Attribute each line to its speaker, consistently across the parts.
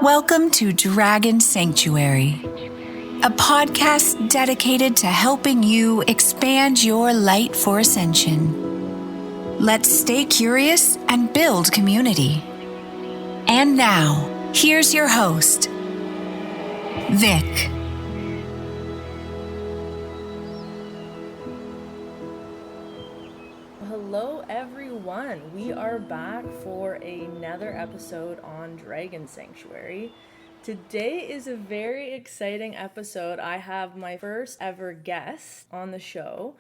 Speaker 1: Welcome to Dragon Sanctuary, a podcast dedicated to helping you expand your light for ascension. Let's stay curious and build community. And now, here's your host, Vick.
Speaker 2: Hello everyone, we are back for another episode on Dragon Sanctuary. Today is a very exciting episode. I have my first ever guest on the show,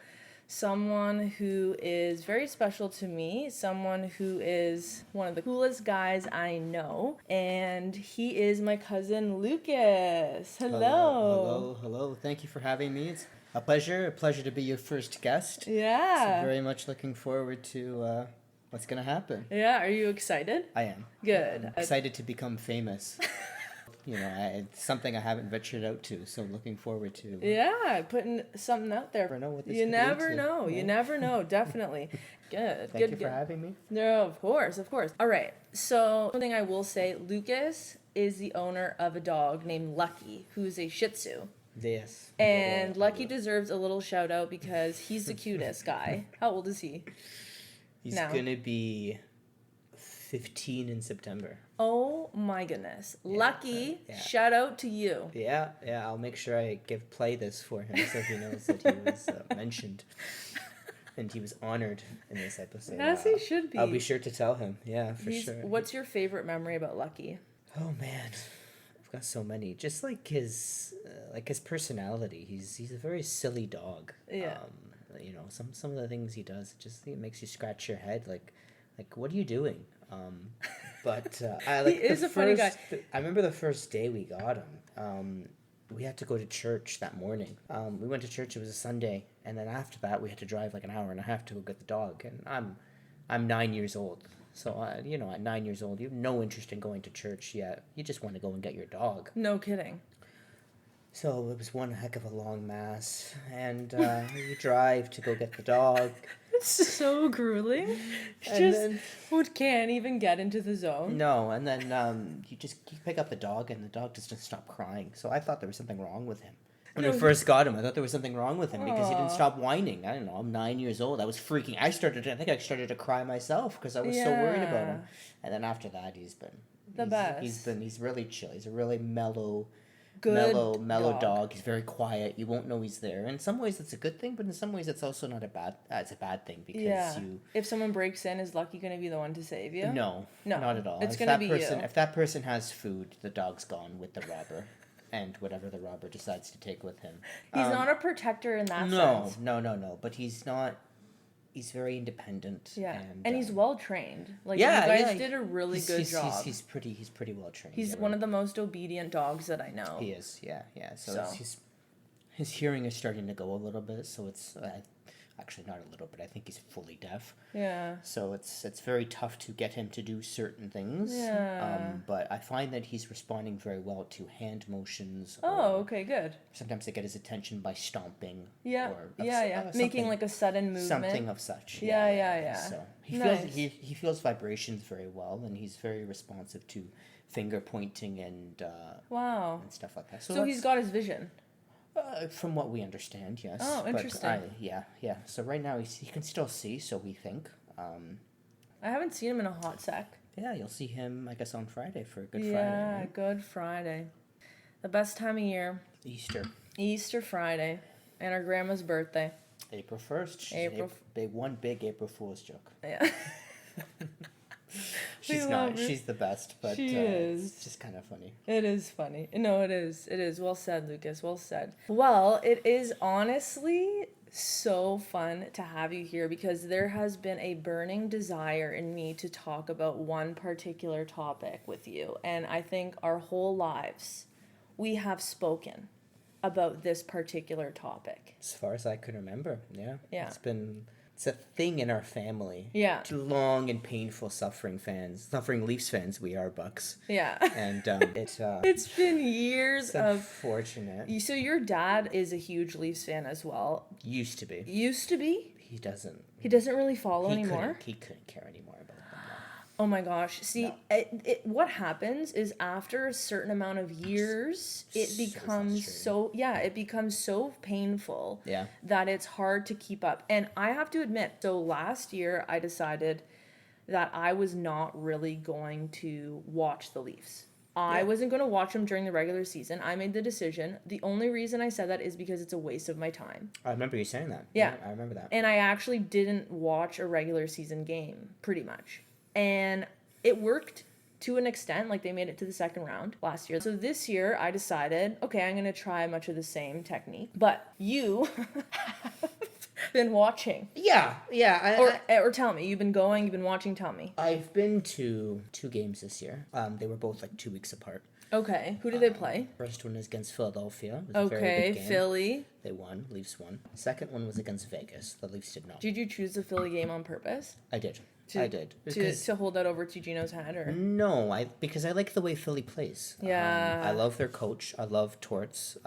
Speaker 2: someone who is very special to me, someone who is one of the coolest guys I know, and he is my cousin Lucas.
Speaker 3: Hello. Thank you for having me. It's a pleasure to be your first guest.
Speaker 2: Yeah.
Speaker 3: So very much looking forward to what's going to happen.
Speaker 2: Yeah, are you excited?
Speaker 3: I am.
Speaker 2: Good.
Speaker 3: I'm excited to become famous. It's something I haven't ventured out to, so looking forward to.
Speaker 2: Yeah, putting something out there.
Speaker 3: Never know what this
Speaker 2: you
Speaker 3: could
Speaker 2: never
Speaker 3: lead to.
Speaker 2: know.
Speaker 3: Yeah.
Speaker 2: You never know. Definitely. Good.
Speaker 3: Thank you for having me.
Speaker 2: No, of course. All right. So, one thing I will say, Lucas is the owner of a dog named Lucky, who's a Shih Tzu.
Speaker 3: Yes.
Speaker 2: And Lucky deserves a little shout out because he's the cutest guy. How old is he?
Speaker 3: He's going to be 15 in September.
Speaker 2: Oh my goodness. Lucky,
Speaker 3: Yeah.
Speaker 2: shout out to you.
Speaker 3: Yeah, I'll make sure I play this for him so he knows that he was mentioned. And he was honored in this episode.
Speaker 2: As he should be.
Speaker 3: I'll be sure to tell him. Yeah, for sure.
Speaker 2: What's your favorite memory about Lucky?
Speaker 3: Oh man, I've got so many. Just like his personality. He's a very silly dog.
Speaker 2: Yeah.
Speaker 3: Some of the things he does, it makes you scratch your head. Like what are you doing? But I like.
Speaker 2: He is a funny guy.
Speaker 3: I remember the first day we got him. We had to go to church that morning. We went to church. It was a Sunday, and then after that, we had to drive like an hour and a half to go get the dog. And I'm 9 years old, so at 9 years old, you have no interest in going to church yet. You just want to go and get your dog.
Speaker 2: No kidding.
Speaker 3: So it was one heck of a long mass, and we drive to go get the dog.
Speaker 2: It's so grueling. Can't even get into the zone.
Speaker 3: No, and then you pick up the dog, and the dog just doesn't stop crying. So I thought there was something wrong with him. When we first got him, I thought there was something wrong with him because he didn't stop whining. I don't know. I'm 9 years old. I was freaking. I think I started to cry myself because I was so worried about him. And then after that, he's
Speaker 2: best.
Speaker 3: He's really chill. He's a really mellow dog. He's very quiet. You won't know he's there. In some ways, it's a good thing, but in some ways, it's also not a bad. It's a bad thing because
Speaker 2: if someone breaks in, is Lucky going to be the one to save you?
Speaker 3: No, not at all.
Speaker 2: It's going to be you.
Speaker 3: If that person has food, the dog's gone with the robber. And whatever the robber decides to take with him.
Speaker 2: He's not a protector in that sense.
Speaker 3: No. But he's not. He's very independent.
Speaker 2: Yeah, and he's well trained. You did a really good job.
Speaker 3: He's pretty well trained.
Speaker 2: He's one of the most obedient dogs that I know.
Speaker 3: He is. Yeah. So. His hearing is starting to go a little bit. So it's actually not a little bit. I think he's fully deaf.
Speaker 2: Yeah.
Speaker 3: So it's very tough to get him to do certain things.
Speaker 2: Yeah.
Speaker 3: But I find that he's responding very well to hand motions.
Speaker 2: Oh, okay, good.
Speaker 3: Sometimes I get his attention by stomping.
Speaker 2: Yeah. Making like a sudden movement.
Speaker 3: Something of such.
Speaker 2: Yeah.
Speaker 3: So he feels vibrations very well, and he's very responsive to finger pointing and and stuff like that.
Speaker 2: So he's got his vision.
Speaker 3: From what we understand, yes.
Speaker 2: Oh, interesting.
Speaker 3: Yeah. So right now he can still see, so we think.
Speaker 2: I haven't seen him in a hot sec.
Speaker 3: Yeah, you'll see him, I guess, on Friday for Good Friday.
Speaker 2: Yeah,
Speaker 3: right?
Speaker 2: Good Friday. The best time of year. Easter Friday. And our grandma's birthday.
Speaker 3: April 1st. One big April Fool's joke.
Speaker 2: Yeah.
Speaker 3: She's not. She's the best, but
Speaker 2: she is.
Speaker 3: It's just kind of funny.
Speaker 2: It is funny. No, it is. It is. Well said, Lucas. Well said. Well, it is honestly so fun to have you here because there has been a burning desire in me to talk about one particular topic with you. And I think our whole lives, we have spoken about this particular topic.
Speaker 3: As far as I can remember, yeah.
Speaker 2: Yeah.
Speaker 3: It's a thing in our family.
Speaker 2: Yeah.
Speaker 3: Two long and painful suffering Leafs fans we are, Bucks.
Speaker 2: Yeah.
Speaker 3: And
Speaker 2: it's been years
Speaker 3: it's
Speaker 2: of...
Speaker 3: unfortunate.
Speaker 2: So your dad is a huge Leafs fan as well.
Speaker 3: Used to be.
Speaker 2: He doesn't.
Speaker 3: He doesn't.
Speaker 2: He doesn't really follow anymore?
Speaker 3: He couldn't care anymore about them.
Speaker 2: Oh my gosh. See,
Speaker 3: No.
Speaker 2: what happens is after a certain amount of years, it
Speaker 3: So
Speaker 2: becomes
Speaker 3: frustrating.
Speaker 2: it becomes so painful
Speaker 3: Yeah.
Speaker 2: that it's hard to keep up. And I have to admit, so last year I decided that I was not really going to watch the Leafs. I
Speaker 3: Yeah.
Speaker 2: wasn't going to watch them during the regular season. I made the decision. The only reason I said that is because it's a waste of my time.
Speaker 3: I remember you saying that.
Speaker 2: Yeah.
Speaker 3: I remember that.
Speaker 2: And I actually didn't watch a regular season game, pretty much. And it worked to an extent. Like, they made it to the second round last year. So this year, I decided, okay, I'm going to try much of the same technique. But you have been watching.
Speaker 3: Yeah.
Speaker 2: Or tell me, you've been watching, tell me.
Speaker 3: I've been to 2 games this year. They were both like 2 weeks apart.
Speaker 2: Okay, who did they play?
Speaker 3: First one was against Philadelphia. It was a very
Speaker 2: Okay,
Speaker 3: big game.
Speaker 2: Philly.
Speaker 3: They won. Leafs won. Second one was against Vegas. The Leafs did not.
Speaker 2: Did you choose the Philly game on purpose?
Speaker 3: I did.
Speaker 2: To hold that over to Gino's head, or?
Speaker 3: No, because I like the way Philly plays.
Speaker 2: Yeah.
Speaker 3: I love their coach. I love Torts,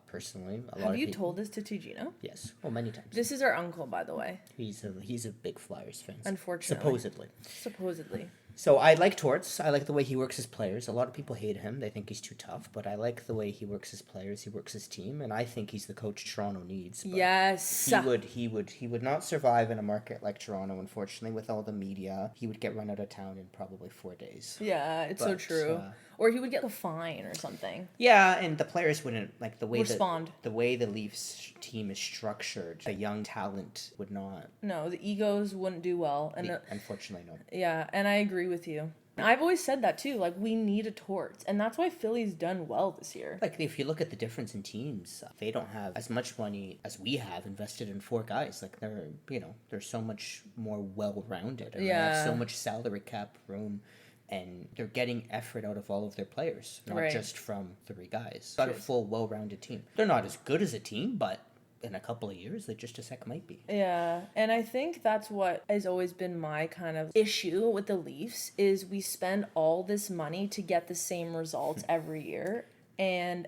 Speaker 3: personally.
Speaker 2: Have you told this to Gino?
Speaker 3: Yes. Oh, many times.
Speaker 2: This is our uncle, by the way.
Speaker 3: He's a big Flyers fan.
Speaker 2: Unfortunately.
Speaker 3: Supposedly. So I like Torts. I like the way he works his players. A lot of people hate him. They think he's too tough. But I like the way he works his players. He works his team. And I think he's the coach Toronto needs. But
Speaker 2: Yes.
Speaker 3: He would not survive in a market like Toronto, unfortunately, with all the media. He would get run out of town in probably 4 days.
Speaker 2: Yeah, it's so true. Or he would get a fine or something.
Speaker 3: Yeah, and the players wouldn't, like, the way
Speaker 2: respond.
Speaker 3: The way the Leafs team is structured, the young talent would not.
Speaker 2: No, the egos wouldn't do well. And
Speaker 3: unfortunately, no.
Speaker 2: Yeah, and I agree with you. I've always said that too. Like, we need a Torts, and that's why Philly's done well this year.
Speaker 3: Like, if you look at the difference in teams, they don't have as much money as we have invested in 4 guys. Like, they're so much more well-rounded. And They have so much salary cap room, and they're getting effort out of all of their players, not just from 3 guys. Got a full, well-rounded team. They're not as good as a team, but in a couple of years, they just a sec might be.
Speaker 2: Yeah, and I think that's what has always been my kind of issue with the Leafs is we spend all this money to get the same results every year. And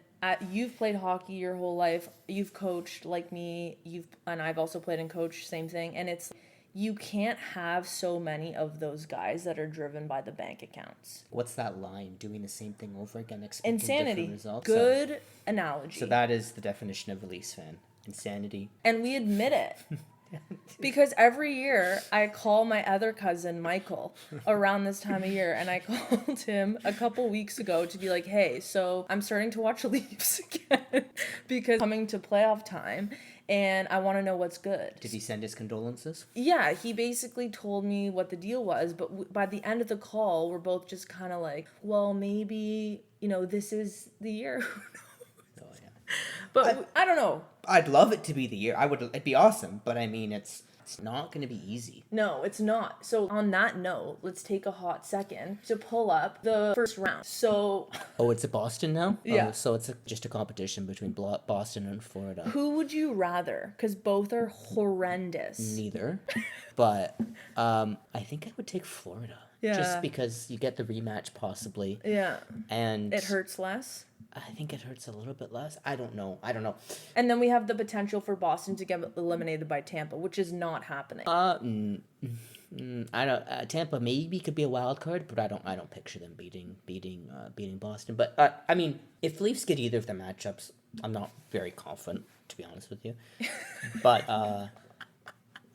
Speaker 2: you've played hockey your whole life. You've coached like me. And I've also played and coached, same thing. And it's you can't have so many of those guys that are driven by the bank accounts.
Speaker 3: What's that line? Doing the same thing over again, expecting
Speaker 2: Insanity.
Speaker 3: different results?
Speaker 2: Good analogy.
Speaker 3: So that is the definition of a Leafs fan. Insanity.
Speaker 2: And we admit it. Because every year I call my other cousin, Michael, around this time of year. And I called him a couple weeks ago to be like, hey, so I'm starting to watch the Leafs again. Because coming to playoff time. And I want to know what's good.
Speaker 3: Did he send his condolences?
Speaker 2: Yeah, he basically told me what the deal was. But by the end of the call, we're both just kind of like, well, maybe, this is the year.
Speaker 3: Oh, yeah.
Speaker 2: But I don't know.
Speaker 3: I'd love it to be the year. It'd be awesome. But I mean, it's not going to be easy.
Speaker 2: No, it's not. So on that note, let's take a hot second to pull up the first round. So...
Speaker 3: Oh, it's a Boston now?
Speaker 2: Yeah.
Speaker 3: Oh, so it's just a competition between Boston and Florida.
Speaker 2: Who would you rather? Because both are horrendous.
Speaker 3: Neither. But I think I would take Florida.
Speaker 2: Yeah.
Speaker 3: Just because you get the rematch possibly.
Speaker 2: Yeah.
Speaker 3: And...
Speaker 2: It hurts less?
Speaker 3: I think it hurts a little bit less. I don't know.
Speaker 2: And then we have the potential for Boston to get eliminated by Tampa, which is not happening.
Speaker 3: I don't. Tampa maybe could be a wild card, but I don't picture them beating Boston. But I mean, if Leafs get either of the matchups, I'm not very confident, to be honest with you. But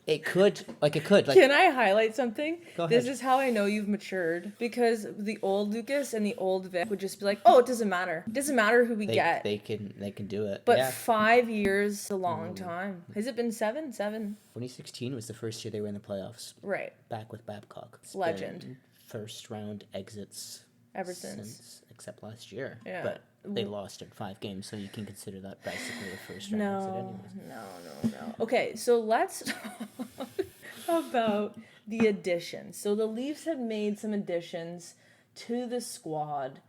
Speaker 3: it could.
Speaker 2: Can I highlight something?
Speaker 3: Go ahead.
Speaker 2: This is how I know you've matured. Because the old Lucas and the old Vick would just be like, oh, it doesn't matter. It doesn't matter who we get.
Speaker 3: They can do it.
Speaker 2: But
Speaker 3: yeah.
Speaker 2: 5 years is a long time. Has it been 7?
Speaker 3: 2016 was the first year they were in the playoffs.
Speaker 2: Right.
Speaker 3: Back with Babcock. It's
Speaker 2: Legend.
Speaker 3: been first round exits
Speaker 2: Ever since.
Speaker 3: Except last year.
Speaker 2: Yeah.
Speaker 3: But they lost in 5 games, so you can consider that basically the first round exit anyways.
Speaker 2: No. Okay, so let's talk about the additions. So the Leafs have made some additions to the squad.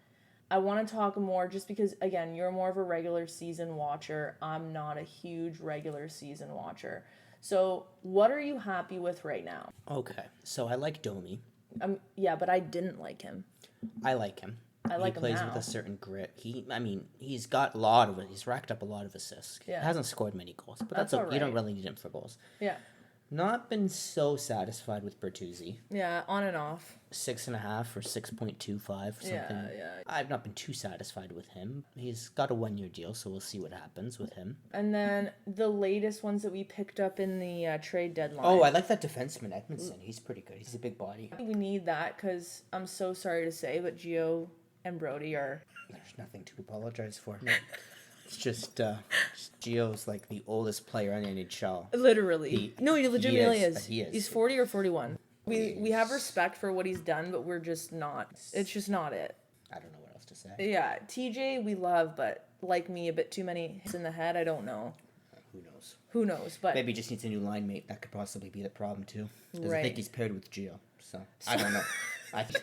Speaker 2: I want to talk more just because, again, you're more of a regular season watcher. I'm not a huge regular season watcher. So what are you happy with right now?
Speaker 3: Okay, so I like Domi.
Speaker 2: Yeah, but I didn't like him.
Speaker 3: I like him.
Speaker 2: I like him
Speaker 3: He plays
Speaker 2: now.
Speaker 3: with a certain grit. He's racked up a lot of assists.
Speaker 2: Yeah.
Speaker 3: Hasn't scored many goals, but
Speaker 2: That's all
Speaker 3: you don't
Speaker 2: right.
Speaker 3: really need him for goals.
Speaker 2: Yeah.
Speaker 3: Not been so satisfied with Bertuzzi.
Speaker 2: Yeah, on and off.
Speaker 3: 6.5 or 6.25 something.
Speaker 2: Yeah.
Speaker 3: I've not been too satisfied with him. He's got a 1-year deal, so we'll see what happens with him.
Speaker 2: And then the latest ones that we picked up in the trade deadline.
Speaker 3: Oh, I like that defenseman, Edmondson. He's pretty good. He's a big body.
Speaker 2: We need that because I'm so sorry to say, but Gio and Brody are...
Speaker 3: There's nothing to apologize for. No. It's just Gio's like the oldest player in NHL.
Speaker 2: Literally. He legitimately is.
Speaker 3: He is.
Speaker 2: He's 40 or 41. We have respect for what he's done, but we're just not. It's just not it.
Speaker 3: I don't know what else to say.
Speaker 2: Yeah, TJ we love, but like me, a bit too many hits in the head. I don't know. Who knows? But
Speaker 3: maybe he just needs a new line mate. That could possibly be the problem too. Because
Speaker 2: right.
Speaker 3: I think he's paired with Gio. So I don't know.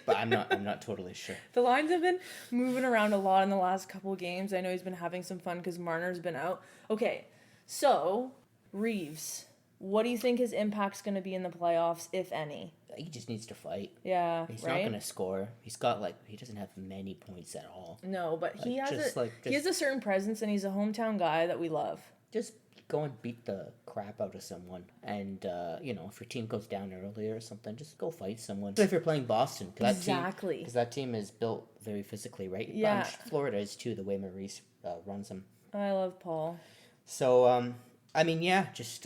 Speaker 3: But I'm not totally sure.
Speaker 2: The lines have been moving around a lot in the last couple of games. I know he's been having some fun because Marner's been out. Okay, so Reeves, what do you think his impact's going to be in the playoffs, if any?
Speaker 3: He just needs to fight.
Speaker 2: Yeah,
Speaker 3: he's not going to score. He doesn't have many points at all.
Speaker 2: No, but he has a certain presence, and he's a hometown guy that we love.
Speaker 3: Just go and beat the crap out of someone, and if your team goes down early or something, just go fight someone. If you're playing Boston,
Speaker 2: exactly,
Speaker 3: because that team is built very physically, right?
Speaker 2: Yeah,
Speaker 3: Florida is too. The way Maurice runs them.
Speaker 2: I love Paul.
Speaker 3: So just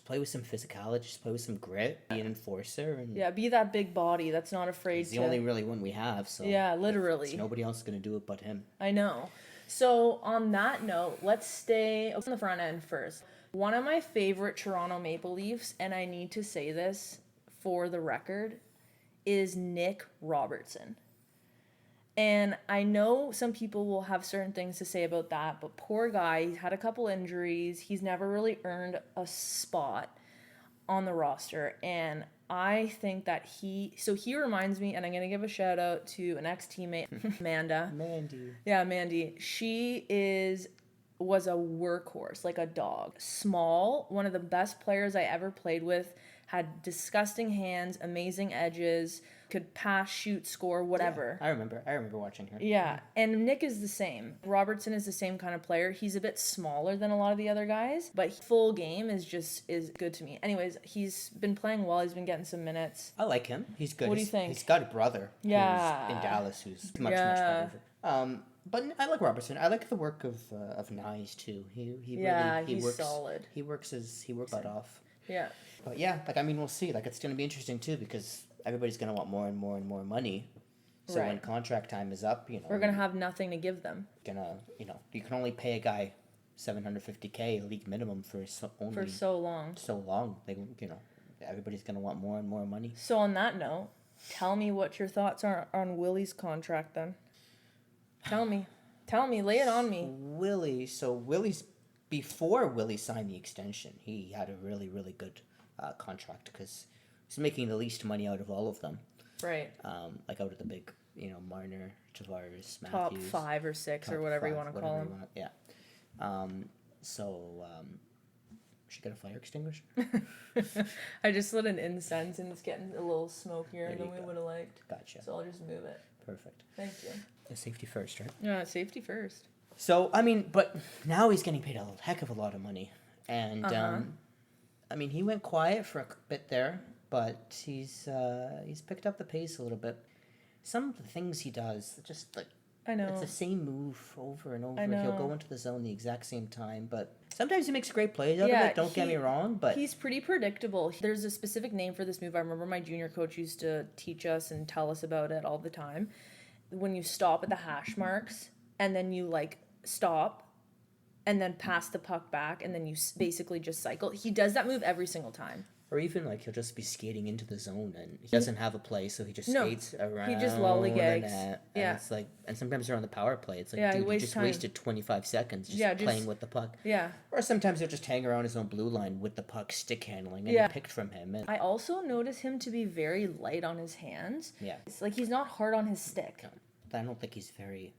Speaker 3: play with some physicality, just play with some grit, be an enforcer, and
Speaker 2: be that big body that's not afraid.
Speaker 3: He's the only really one we have. So
Speaker 2: literally,
Speaker 3: nobody else is gonna do it but him.
Speaker 2: I know. So on that note, let's stay on the front end first. One of my favorite Toronto Maple Leafs, and I need to say this for the record, is Nick Robertson. And I know some people will have certain things to say about that, but poor guy, he's had a couple injuries. He's never really earned a spot on the roster. And I think that he reminds me, and I'm going to give a shout out to an ex-teammate, Amanda. Mandy. She was a workhorse, like a dog. Small, one of the best players I ever played with, had disgusting hands, amazing edges, could pass, shoot, score, whatever.
Speaker 3: Yeah, I remember watching her.
Speaker 2: Yeah, and Nick is the same. Robertson is the same kind of player. He's a bit smaller than a lot of the other guys, but full game is good to me. Anyways, he's been playing well. He's been getting some minutes.
Speaker 3: I like him. He's good.
Speaker 2: What do you think?
Speaker 3: He's got a brother who's in Dallas who's much better. But I like Robertson. I like the work of Nyes too.
Speaker 2: He's solid.
Speaker 3: He works butt off.
Speaker 2: Yeah.
Speaker 3: But yeah, we'll see. it's going to be interesting too because everybody's going to want more and more and more money. So when contract time is up,
Speaker 2: we're going to have nothing to give them.
Speaker 3: You can only pay a guy $750K league minimum for so long. So long. Everybody's going to want more and more money.
Speaker 2: So on that note, tell me what your thoughts are on Willie's contract then. Tell me, lay it on me.
Speaker 3: Willie's before Willie signed the extension, he had a really, really good contract because he's making the least money out of all of them.
Speaker 2: Right.
Speaker 3: Out of the big, Marner, Tavares, Matthews.
Speaker 2: Top 5 or 6 or whatever you want to call them.
Speaker 3: Yeah. Should get a fire extinguisher.
Speaker 2: I just lit an incense and it's getting a little smokier than we would have liked.
Speaker 3: Gotcha.
Speaker 2: So I'll just move it.
Speaker 3: Perfect.
Speaker 2: Thank you.
Speaker 3: Safety first, right?
Speaker 2: Yeah, safety first.
Speaker 3: So, but now he's getting paid a heck of a lot of money. And, he went quiet for a bit there, but he's picked up the pace a little bit. Some of the things he does, just
Speaker 2: I know.
Speaker 3: It's the same move over and over.
Speaker 2: I know.
Speaker 3: He'll go into the zone the exact same time, but sometimes he makes great plays out of it, don't get me wrong, but
Speaker 2: he's pretty predictable. There's a specific name for this move. I remember my junior coach used to teach us and tell us about it all the time. When you stop at the hash marks and then you stop and then pass the puck back and then you basically just cycle. He does that move every single time.
Speaker 3: Or even he'll just be skating into the zone and he doesn't have a play, so he just skates around.
Speaker 2: He just lollygags.
Speaker 3: And it's and sometimes they're on the power play. It's dude, you just wasted 25 seconds playing with the puck.
Speaker 2: Yeah.
Speaker 3: Or sometimes he'll just hang around his own blue line with the puck stick handling and picked from him. And
Speaker 2: I also notice him to be very light on his hands.
Speaker 3: Yeah.
Speaker 2: It's he's not hard on his stick.
Speaker 3: I don't think he's very.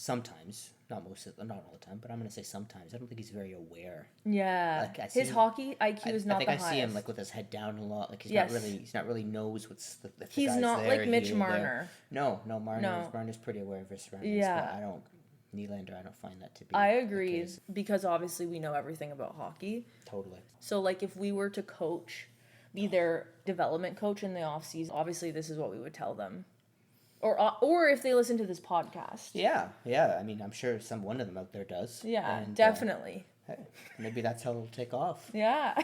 Speaker 3: Sometimes, not all the time, but I'm gonna say sometimes. I don't think he's very aware.
Speaker 2: Yeah, his hockey IQ is not the highest.
Speaker 3: I see him with his head down a lot. He's not really knows what's the
Speaker 2: he's
Speaker 3: guy's
Speaker 2: not
Speaker 3: there,
Speaker 2: like Mitch Marner.
Speaker 3: No, Marner's pretty aware of his surroundings.
Speaker 2: Yeah,
Speaker 3: but I don't. Nylander, I don't find that to be.
Speaker 2: I
Speaker 3: the
Speaker 2: agree,
Speaker 3: case.
Speaker 2: because obviously we know everything about hockey.
Speaker 3: Totally.
Speaker 2: So, like, if we were to be their development coach in the off season, obviously this is what we would tell them. Or if they listen to this podcast.
Speaker 3: Yeah. I mean, I'm sure one of them out there does.
Speaker 2: Yeah,
Speaker 3: And,
Speaker 2: definitely.
Speaker 3: Hey, maybe that's how it'll take off.
Speaker 2: Yeah.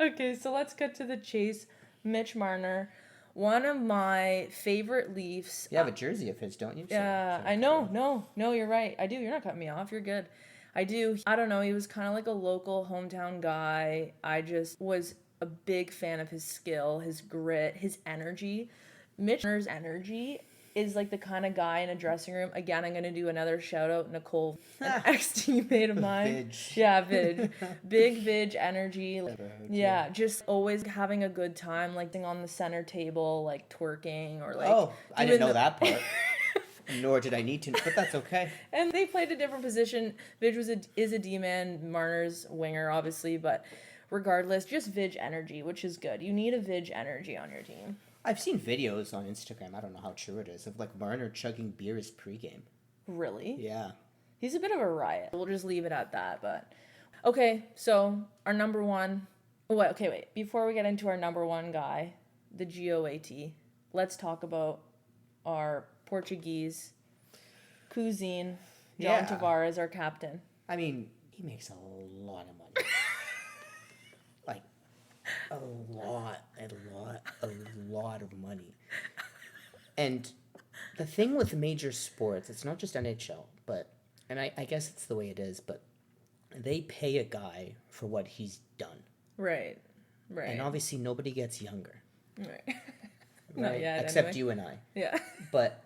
Speaker 2: Okay, so let's get to the chase. Mitch Marner, one of my favorite Leafs.
Speaker 3: You have a jersey of his, don't you?
Speaker 2: Yeah, I know. No, you're right. I do. You're not cutting me off. You're good. I do. I don't know. He was kind of like a local hometown guy. I just was a big fan of his skill, his grit, his energy. Mitch Marner's energy is like the kind of guy in a dressing room. Again, I'm going to do another shout out, Nicole, an ex-teammate of mine.
Speaker 3: Vidge.
Speaker 2: Yeah, Vidge. Big Vidge energy.
Speaker 3: Yeah.
Speaker 2: Just always having a good time, like sitting on the center table, like twerking or like.
Speaker 3: Oh, I didn't know
Speaker 2: doing
Speaker 3: that part. Nor did I need to, but that's okay.
Speaker 2: And they played a different position. Vidge is a D-man, Marner's winger, obviously, but regardless, just Vidge energy, which is good. You need a Vidge energy on your team.
Speaker 3: I've seen videos on Instagram, I don't know how true it is, of like Marner chugging beers pregame.
Speaker 2: Really?
Speaker 3: Yeah.
Speaker 2: He's a bit of a riot. We'll just leave it at that, but... Okay, so our number one... Wait. Before we get into our number one guy, the GOAT, let's talk about our Portuguese cuisine, John Tavares, our captain.
Speaker 3: I mean, he makes a lot of money. Like, a lot of money. And the thing with major sports, it's not just NHL, but, and I guess it's the way it is, but they pay a guy for what he's done.
Speaker 2: Right.
Speaker 3: And obviously nobody gets younger.
Speaker 2: Right. Not yet,
Speaker 3: Except
Speaker 2: anyway.
Speaker 3: you and I.
Speaker 2: Yeah.
Speaker 3: But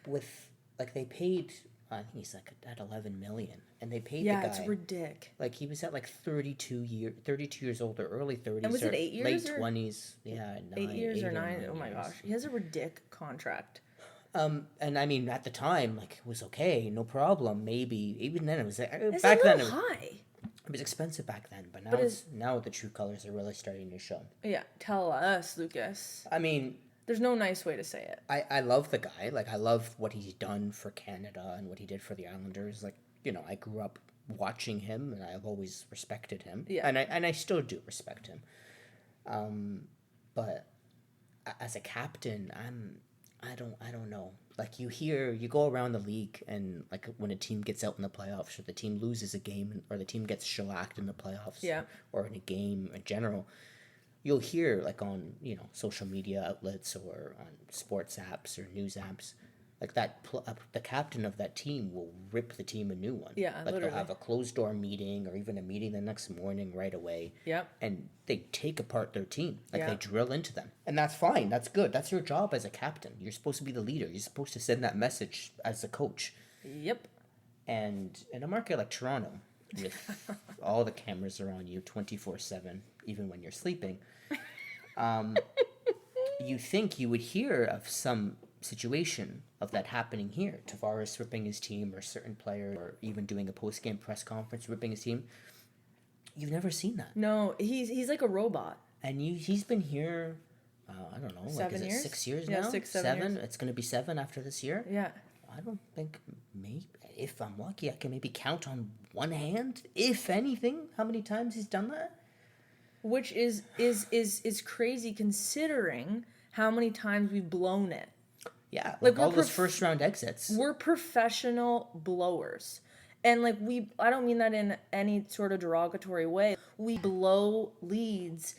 Speaker 3: with, like, they paid, I think he's like at 11 million, and they paid the guy.
Speaker 2: Yeah, it's ridiculous.
Speaker 3: Like, he was at like 32 years old, or early 30s.
Speaker 2: And was it 8 years?
Speaker 3: Late 20s. Yeah,
Speaker 2: 8 years or 9? Oh my
Speaker 3: years.
Speaker 2: gosh. He has a ridiculous contract.
Speaker 3: And I mean, at the time, like, it was okay, no problem. Maybe even then it was
Speaker 2: It's
Speaker 3: back
Speaker 2: a
Speaker 3: then.
Speaker 2: little high.
Speaker 3: It was expensive back then, but now
Speaker 2: But
Speaker 3: now the true colors are really starting to show.
Speaker 2: Yeah, tell us, Lucas.
Speaker 3: I mean,
Speaker 2: There's no nice way to say it.
Speaker 3: I love the guy. Like, I love what he's done for Canada and what he did for the Islanders. Like, you know, I grew up watching him, and I've always respected him.
Speaker 2: Yeah.
Speaker 3: And I still do respect him. But as a captain, I don't know. Like, you go around the league, and like when a team gets out in the playoffs, or the team loses a game, or the team gets shellacked in the playoffs,
Speaker 2: Yeah.
Speaker 3: or in a game in general, you'll hear, like, on, you know, social media outlets or on sports apps or news apps, like that the captain of that team will rip the team a new one.
Speaker 2: Yeah,
Speaker 3: like
Speaker 2: literally.
Speaker 3: they'll have a closed door meeting, or even a meeting the next morning right away.
Speaker 2: Yep.
Speaker 3: And they take apart their team. Like,
Speaker 2: Yeah.
Speaker 3: they drill into them. And that's fine. That's good. That's your job as a captain. You're supposed to be the leader. You're supposed to send that message as a coach.
Speaker 2: Yep.
Speaker 3: And in a market like Toronto, with all the cameras are on you 24/7, even when you're sleeping, you think you would hear of some situation of that happening here. Tavares ripping his team, or a certain player, or even doing a post-game press conference ripping his team. You've never seen that.
Speaker 2: No, he's like a robot.
Speaker 3: And he's been here, I don't know, like,
Speaker 2: 7
Speaker 3: is it
Speaker 2: years?
Speaker 3: 6 years
Speaker 2: Yeah,
Speaker 3: now?
Speaker 2: 6, 7 years.
Speaker 3: It's going to be 7 after this year.
Speaker 2: Yeah.
Speaker 3: I don't think, maybe, if I'm lucky, I can maybe count on one hand, if anything, how many times he's done that.
Speaker 2: Which is crazy, considering how many times we've blown it.
Speaker 3: Yeah,
Speaker 2: Like,
Speaker 3: like all
Speaker 2: we're
Speaker 3: those first round exits.
Speaker 2: We're professional blowers. And like, I don't mean that in any sort of derogatory way. We blow leads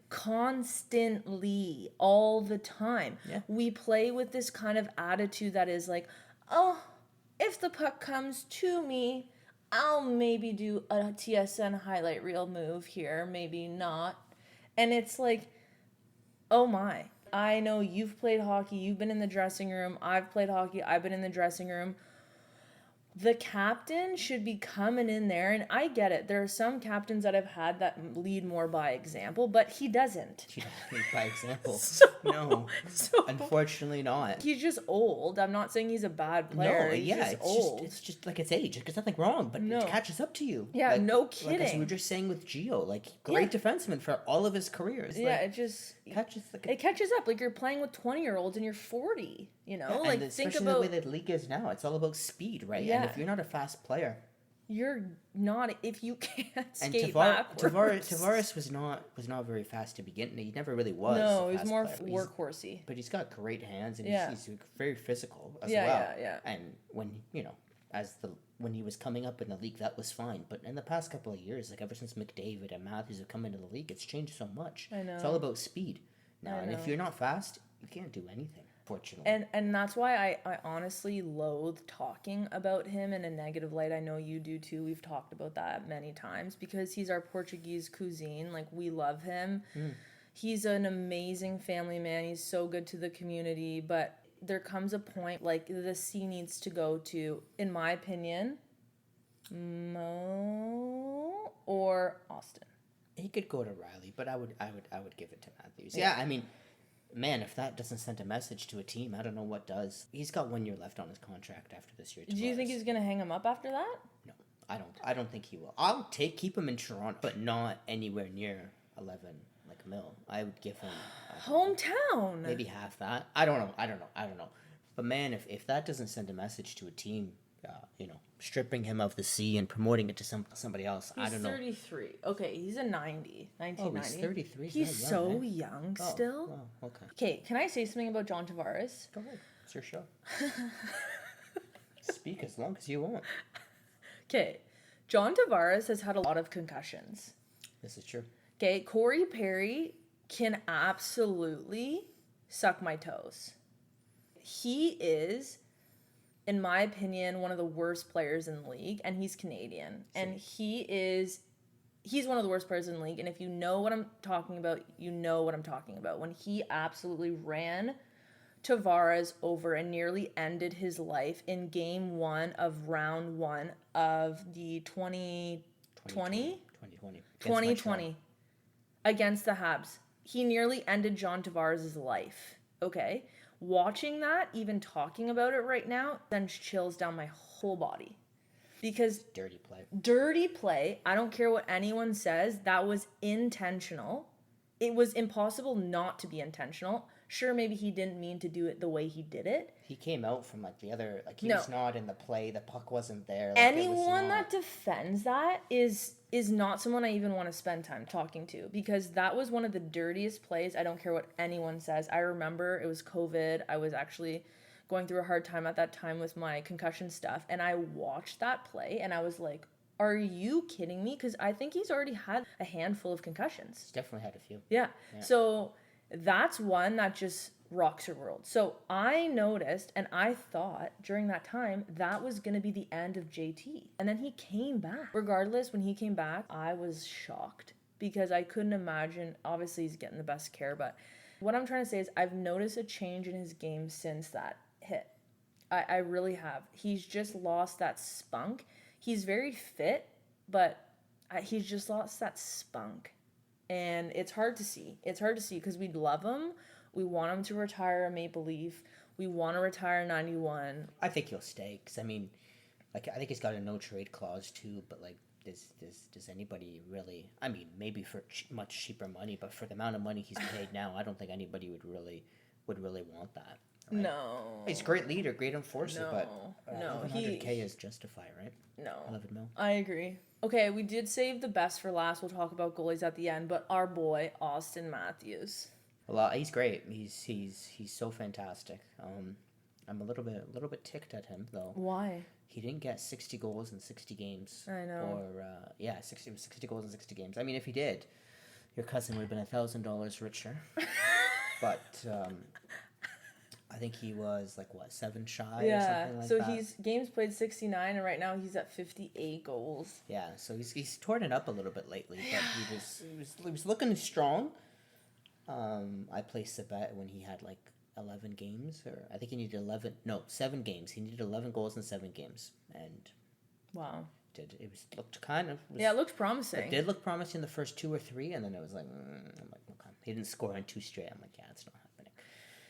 Speaker 2: constantly, all the time.
Speaker 3: Yeah.
Speaker 2: We play with this kind of attitude that is like, oh, if the puck comes to me, I'll maybe do a TSN highlight reel move here, maybe not. And it's like, oh my. I know you've played hockey, you've been in the dressing room, I've played hockey, I've been in the dressing room. The captain should be coming in there, and I get it. There are some captains that I've had that lead more by example, but he doesn't.
Speaker 3: He doesn't lead by example. No,
Speaker 2: So
Speaker 3: unfortunately not.
Speaker 2: he's just old. I'm not saying he's a bad player.
Speaker 3: No,
Speaker 2: He's
Speaker 3: yeah,
Speaker 2: just old.
Speaker 3: it's just like it's age. Like, there's nothing wrong, but
Speaker 2: No.
Speaker 3: it catches up to you.
Speaker 2: Yeah,
Speaker 3: like,
Speaker 2: no
Speaker 3: Like as we
Speaker 2: kidding.
Speaker 3: were just saying with Gio, like great defenseman for all of his careers.
Speaker 2: Yeah,
Speaker 3: like,
Speaker 2: it just
Speaker 3: catches like
Speaker 2: it catches up. Like you're playing with 20-year-olds and you're 40. You know, like
Speaker 3: and
Speaker 2: think
Speaker 3: especially
Speaker 2: about
Speaker 3: the way the league is now. It's all about speed, right?
Speaker 2: Yeah.
Speaker 3: And if you're not a fast player,
Speaker 2: you're not if you can't
Speaker 3: and
Speaker 2: skate backwards.
Speaker 3: Tavares was not very fast to begin. He never really was.
Speaker 2: No,
Speaker 3: a
Speaker 2: he's
Speaker 3: fast
Speaker 2: more
Speaker 3: player,
Speaker 2: workhorsey.
Speaker 3: but he's got great hands and
Speaker 2: Yeah.
Speaker 3: he's very physical as
Speaker 2: Yeah,
Speaker 3: well.
Speaker 2: yeah.
Speaker 3: And when when he was coming up in the league, that was fine. But in the past couple of years, like ever since McDavid and Matthews have come into the league, it's changed so much.
Speaker 2: I know.
Speaker 3: It's all about speed now,
Speaker 2: I
Speaker 3: and
Speaker 2: know.
Speaker 3: if you're not fast, you can't do anything. Fortunately,
Speaker 2: And that's why I honestly loathe talking about him in a negative light. I know you do too. We've talked about that many times because he's our Portuguese cuisine. Like, we love him. He's an amazing family man. He's so good to the community. But there comes a point, like, the C needs to go to, in my opinion, Mo or Austin.
Speaker 3: he could go to Riley, but I would give it to Matthews. Yeah, I mean, man, if that doesn't send a message to a team, I don't know what does. He's got 1 year left on his contract after this year.
Speaker 2: Do you think he's going to hang him up after that?
Speaker 3: No, I don't think he will. I'll keep him in Toronto, but not anywhere near 11 like mil. I would give him
Speaker 2: Hometown.
Speaker 3: maybe half that. I don't know. But man, if that doesn't send a message to a team, stripping him of the C and promoting it to somebody else, I don't know.
Speaker 2: He's 33. Okay, he's a 90. 1990.
Speaker 3: Oh, he's 33.
Speaker 2: He's
Speaker 3: not
Speaker 2: so
Speaker 3: young, eh?
Speaker 2: young
Speaker 3: Oh,
Speaker 2: still.
Speaker 3: oh, okay.
Speaker 2: Okay, can I say something about John Tavares?
Speaker 3: Go ahead. It's your show. Speak as long as you want.
Speaker 2: Okay, John Tavares has had a lot of concussions.
Speaker 3: This is true.
Speaker 2: Okay, Corey Perry can absolutely suck my toes. He is, in my opinion, one of the worst players in the league, and he's Canadian. And he's one of the worst players in the league, and if you know what I'm talking about, you know what I'm talking about. When he absolutely ran Tavares over and nearly ended his life in game 1 of round 1 of the 2020 against the Habs. He nearly ended John Tavares' life. Okay? Watching that, even talking about it right now, sends chills down my whole body. Because
Speaker 3: Dirty play.
Speaker 2: I don't care what anyone says, that was intentional. It was impossible not to be intentional. Sure, maybe he didn't mean to do it the way he did it.
Speaker 3: He came out from the other, he was not in the play. The puck wasn't there.
Speaker 2: Anyone that defends that is not someone I even want to spend time talking to, because that was one of the dirtiest plays. I don't care what anyone says. I remember it was COVID. I was actually going through a hard time at that time with my concussion stuff, and I watched that play and I was like, are you kidding me? Because I think he's already had a handful of concussions.
Speaker 3: He's definitely had a few.
Speaker 2: Yeah. So that's one that just rocks your world. So I noticed, and I thought during that time that was going to be the end of JT. And then he came back. Regardless, when he came back, I was shocked because I couldn't imagine. Obviously, he's getting the best care, but what I'm trying to say is I've noticed a change in his game since that hit. I really have. He's just lost that spunk. He's very fit, but he's just lost that spunk. And it's hard to see. It's hard to see because we love him. We want him to retire a Maple Leaf. We want to retire 91.
Speaker 3: I think he'll stay because, I mean, I think he's got a no trade clause too. But does anybody really? I mean, maybe for much cheaper money, but for the amount of money he's paid now, I don't think anybody would really want that. Right?
Speaker 2: No.
Speaker 3: He's a great leader, great enforcer, but
Speaker 2: no,
Speaker 3: 1100K is justified, right?
Speaker 2: No.
Speaker 3: 11 mil.
Speaker 2: I agree. Okay, we did save the best for last. We'll talk about goalies at the end, but our boy Austin Matthews.
Speaker 3: Well, he's great. He's so fantastic. I'm a little bit ticked at him though.
Speaker 2: Why?
Speaker 3: He didn't get 60 goals in 60 games.
Speaker 2: I know.
Speaker 3: Or 60 goals in 60 games. I mean, if he did, your cousin would have been $1,000 richer. But I think he was 7 shy or something like that.
Speaker 2: So he's games played 69, and right now he's at 58 goals.
Speaker 3: Yeah, so he's torn it up a little bit lately, but he was looking strong. I placed a bet when he had 11 games, or I think he needed 7 games. He needed 11 goals in 7 games, and
Speaker 2: Wow.
Speaker 3: it
Speaker 2: looked promising.
Speaker 3: It did look promising the first 2 or 3, and then it was like, I'm like, okay. He didn't score on 2 straight. I'm like, yeah, it's not happening.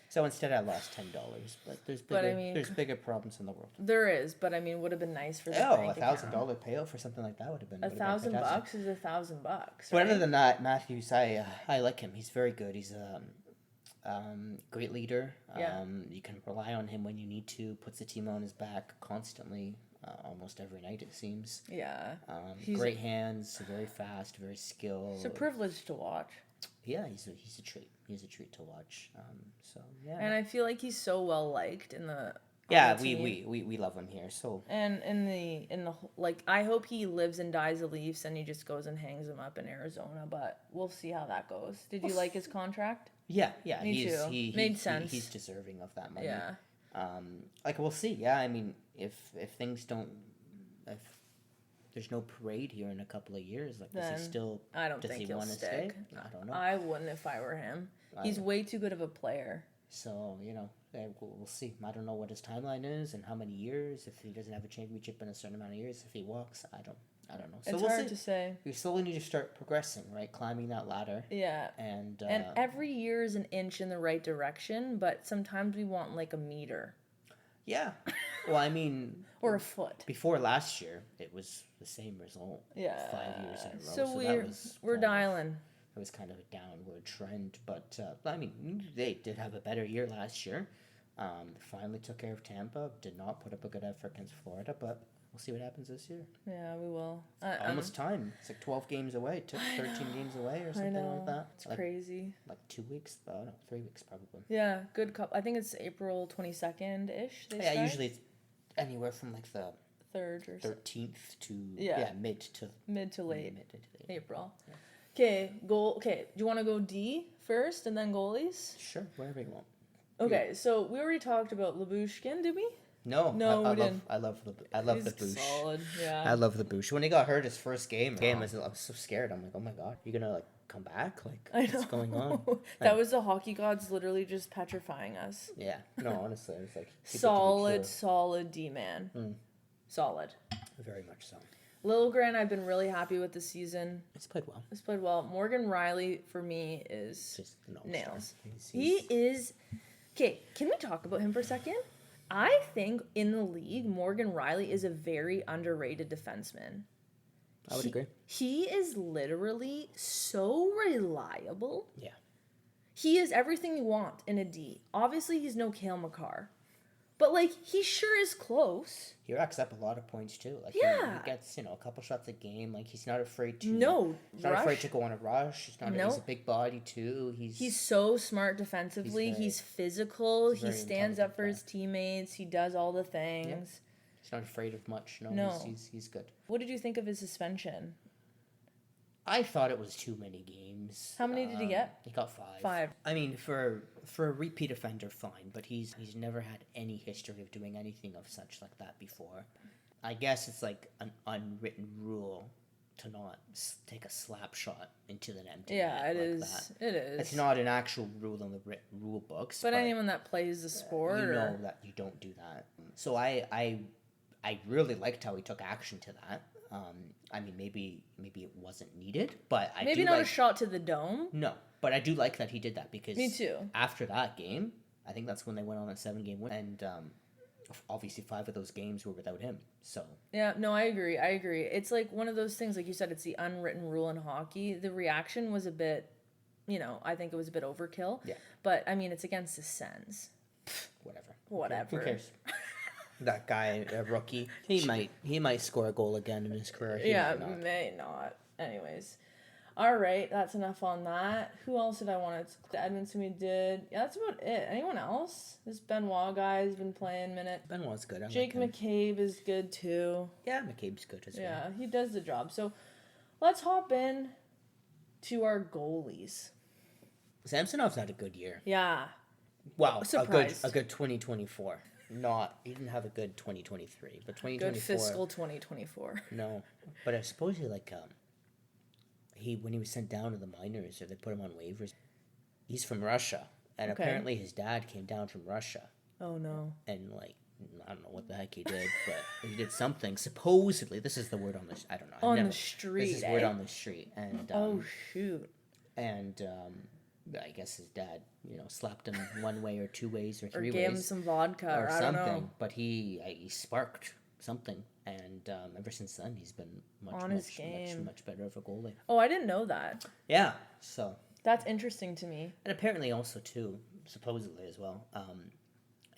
Speaker 3: So instead, I lost $10. But there's bigger problems in the world.
Speaker 2: There is, but I mean, would have been nice for the bank account.
Speaker 3: $1,000 payout for something like that would have been
Speaker 2: $1,000 is $1,000.
Speaker 3: But other than that, Matthews, I like him. He's very good. He's a great leader.
Speaker 2: Yeah.
Speaker 3: You can rely on him when you need to. Puts the team on his back constantly, almost every night it seems.
Speaker 2: Yeah.
Speaker 3: Great hands, very fast, very skilled.
Speaker 2: It's a privilege to watch.
Speaker 3: Yeah, he's a treat. He's a treat to watch. So yeah.
Speaker 2: And I feel like he's so well liked in the.
Speaker 3: Yeah, we love him here. So.
Speaker 2: And in the like, I hope he lives and dies the Leafs, and he just goes and hangs them up in Arizona. But we'll see how that goes. Did you like his contract?
Speaker 3: Yeah.
Speaker 2: Me too. Made sense.
Speaker 3: He's deserving of that money.
Speaker 2: Yeah.
Speaker 3: We'll see. Yeah, I mean, if things don't, if there's no parade here in a couple of years, like,
Speaker 2: then
Speaker 3: does he still?
Speaker 2: I don't
Speaker 3: does
Speaker 2: think
Speaker 3: he
Speaker 2: he'll
Speaker 3: want to
Speaker 2: stick.
Speaker 3: stay? I don't know.
Speaker 2: I wouldn't if I were him. He's way too good of a player.
Speaker 3: So we'll see. I don't know what his timeline is and how many years. If he doesn't have a championship in a certain amount of years, if he walks, I don't know. So
Speaker 2: It's
Speaker 3: we'll
Speaker 2: hard
Speaker 3: see.
Speaker 2: to say.
Speaker 3: We slowly need to start progressing, right? Climbing that ladder.
Speaker 2: Yeah.
Speaker 3: And
Speaker 2: every year is an inch in the right direction, but sometimes we want like a meter.
Speaker 3: Yeah. Well, I mean...
Speaker 2: or a foot.
Speaker 3: Before last year, it was the same result.
Speaker 2: Yeah.
Speaker 3: 5 years in a row.
Speaker 2: So we're dialing.
Speaker 3: It was kind of a downward trend, but I mean, they did have a better year last year. Finally took care of Tampa. Did not put up a good effort against Florida, but we'll see what happens this year.
Speaker 2: Yeah, we will.
Speaker 3: Almost time. It's like 12 games away. It took 13 games away or something like that.
Speaker 2: It's crazy.
Speaker 3: Like 2 weeks? No, 3 weeks probably.
Speaker 2: Yeah, good cup. I think it's April 22nd-ish.
Speaker 3: Yeah, usually it's anywhere from like the
Speaker 2: 3rd or
Speaker 3: 13th to mid to
Speaker 2: late
Speaker 3: April.
Speaker 2: April. Okay, Okay, do you want to go D first and then goalies?
Speaker 3: Sure, whatever you want.
Speaker 2: Okay, so we already talked about Lyubushkin, did we?
Speaker 3: No,
Speaker 2: we didn't.
Speaker 3: I love the Boosh.
Speaker 2: Solid, yeah.
Speaker 3: I love the Boosh. When he got hurt his first game, I was so scared. I'm like, oh my god, you're gonna like come back? Like, what's going on?
Speaker 2: That was the hockey gods literally just petrifying us.
Speaker 3: Yeah, no, honestly, it was like
Speaker 2: solid D man. Solid.
Speaker 3: Very much so.
Speaker 2: Liljegren, I've been really happy with this season.
Speaker 3: He's played well.
Speaker 2: Morgan Riley, for me, is
Speaker 3: just
Speaker 2: nails. He is... Okay, can we talk about him for a second? I think in the league, Morgan Riley is a very underrated defenseman.
Speaker 3: I would agree.
Speaker 2: He is literally so reliable.
Speaker 3: Yeah.
Speaker 2: He is everything you want in a D. Obviously, he's no Cale Makar. But, like, he sure is close.
Speaker 3: He racks up a lot of points, too. Like,
Speaker 2: yeah.
Speaker 3: He gets, a couple shots a game. Like, he's not afraid to...
Speaker 2: He's
Speaker 3: not afraid to go on a rush. He's a big body, too.
Speaker 2: He's so smart defensively. He's physical. He stands up for his teammates. He does all the things.
Speaker 3: Yeah. He's not afraid of much. No. He's good.
Speaker 2: What did you think of his suspension?
Speaker 3: I thought it was too many games.
Speaker 2: How many did he get?
Speaker 3: He got 5.
Speaker 2: 5.
Speaker 3: I mean, for a repeat offender, fine, but he's never had any history of doing anything of such like that before. I guess it's like an unwritten rule to not take a slap shot into the empty net.
Speaker 2: Yeah, it is. It is.
Speaker 3: It's not an actual rule in the rule books.
Speaker 2: But anyone that plays the sport,
Speaker 3: you know that you don't do that. So I really liked how he took action to that. I mean, maybe it wasn't needed, but
Speaker 2: maybe not a shot to the dome.
Speaker 3: No, but I do like that he did that because
Speaker 2: me too.
Speaker 3: After that game, I think that's when they went on a 7-game win, and obviously 5 of those games were without him. So
Speaker 2: yeah, no, I agree. It's like one of those things, like you said, it's the unwritten rule in hockey. The reaction was a bit, I think it was a bit overkill.
Speaker 3: Yeah,
Speaker 2: but I mean, it's against the Sens. Whatever.
Speaker 3: Who cares? That guy, a rookie, he might score a goal again in his career.
Speaker 2: May not. Anyways, all right, that's enough on that. Who else did I want to? The Edmonton we did. Yeah, that's about it. Anyone else? This Benoit guy has been playing minute.
Speaker 3: Benoit's good.
Speaker 2: Jake McCabe is good too.
Speaker 3: Yeah, McCabe's good as well.
Speaker 2: Yeah, he does the job. So let's hop in to our goalies.
Speaker 3: Samsonov's had a good year.
Speaker 2: Yeah.
Speaker 3: Wow, a good 2024. He didn't have a good 2023, but 2024.
Speaker 2: Good fiscal 2024.
Speaker 3: No, but I suppose when he was sent down to the minors, or they put him on waivers, he's from Russia, And
Speaker 2: Okay.
Speaker 3: apparently his dad came down from Russia.
Speaker 2: Oh no.
Speaker 3: And, like, I don't know what the heck he did, but he did something. Supposedly, this is the word on the... I don't know.
Speaker 2: On the street,
Speaker 3: This is word on the street. And,
Speaker 2: Oh shoot.
Speaker 3: and I guess his dad, slapped him one way or two ways or
Speaker 2: Or
Speaker 3: three
Speaker 2: gave him
Speaker 3: ways.
Speaker 2: some vodka
Speaker 3: Or
Speaker 2: I don't
Speaker 3: something.
Speaker 2: know.
Speaker 3: But he sparked something. And ever since then, he's been
Speaker 2: On his game.
Speaker 3: much better of a goalie.
Speaker 2: Oh, I didn't know that.
Speaker 3: Yeah, so...
Speaker 2: That's interesting to me.
Speaker 3: And apparently also, too, supposedly as well,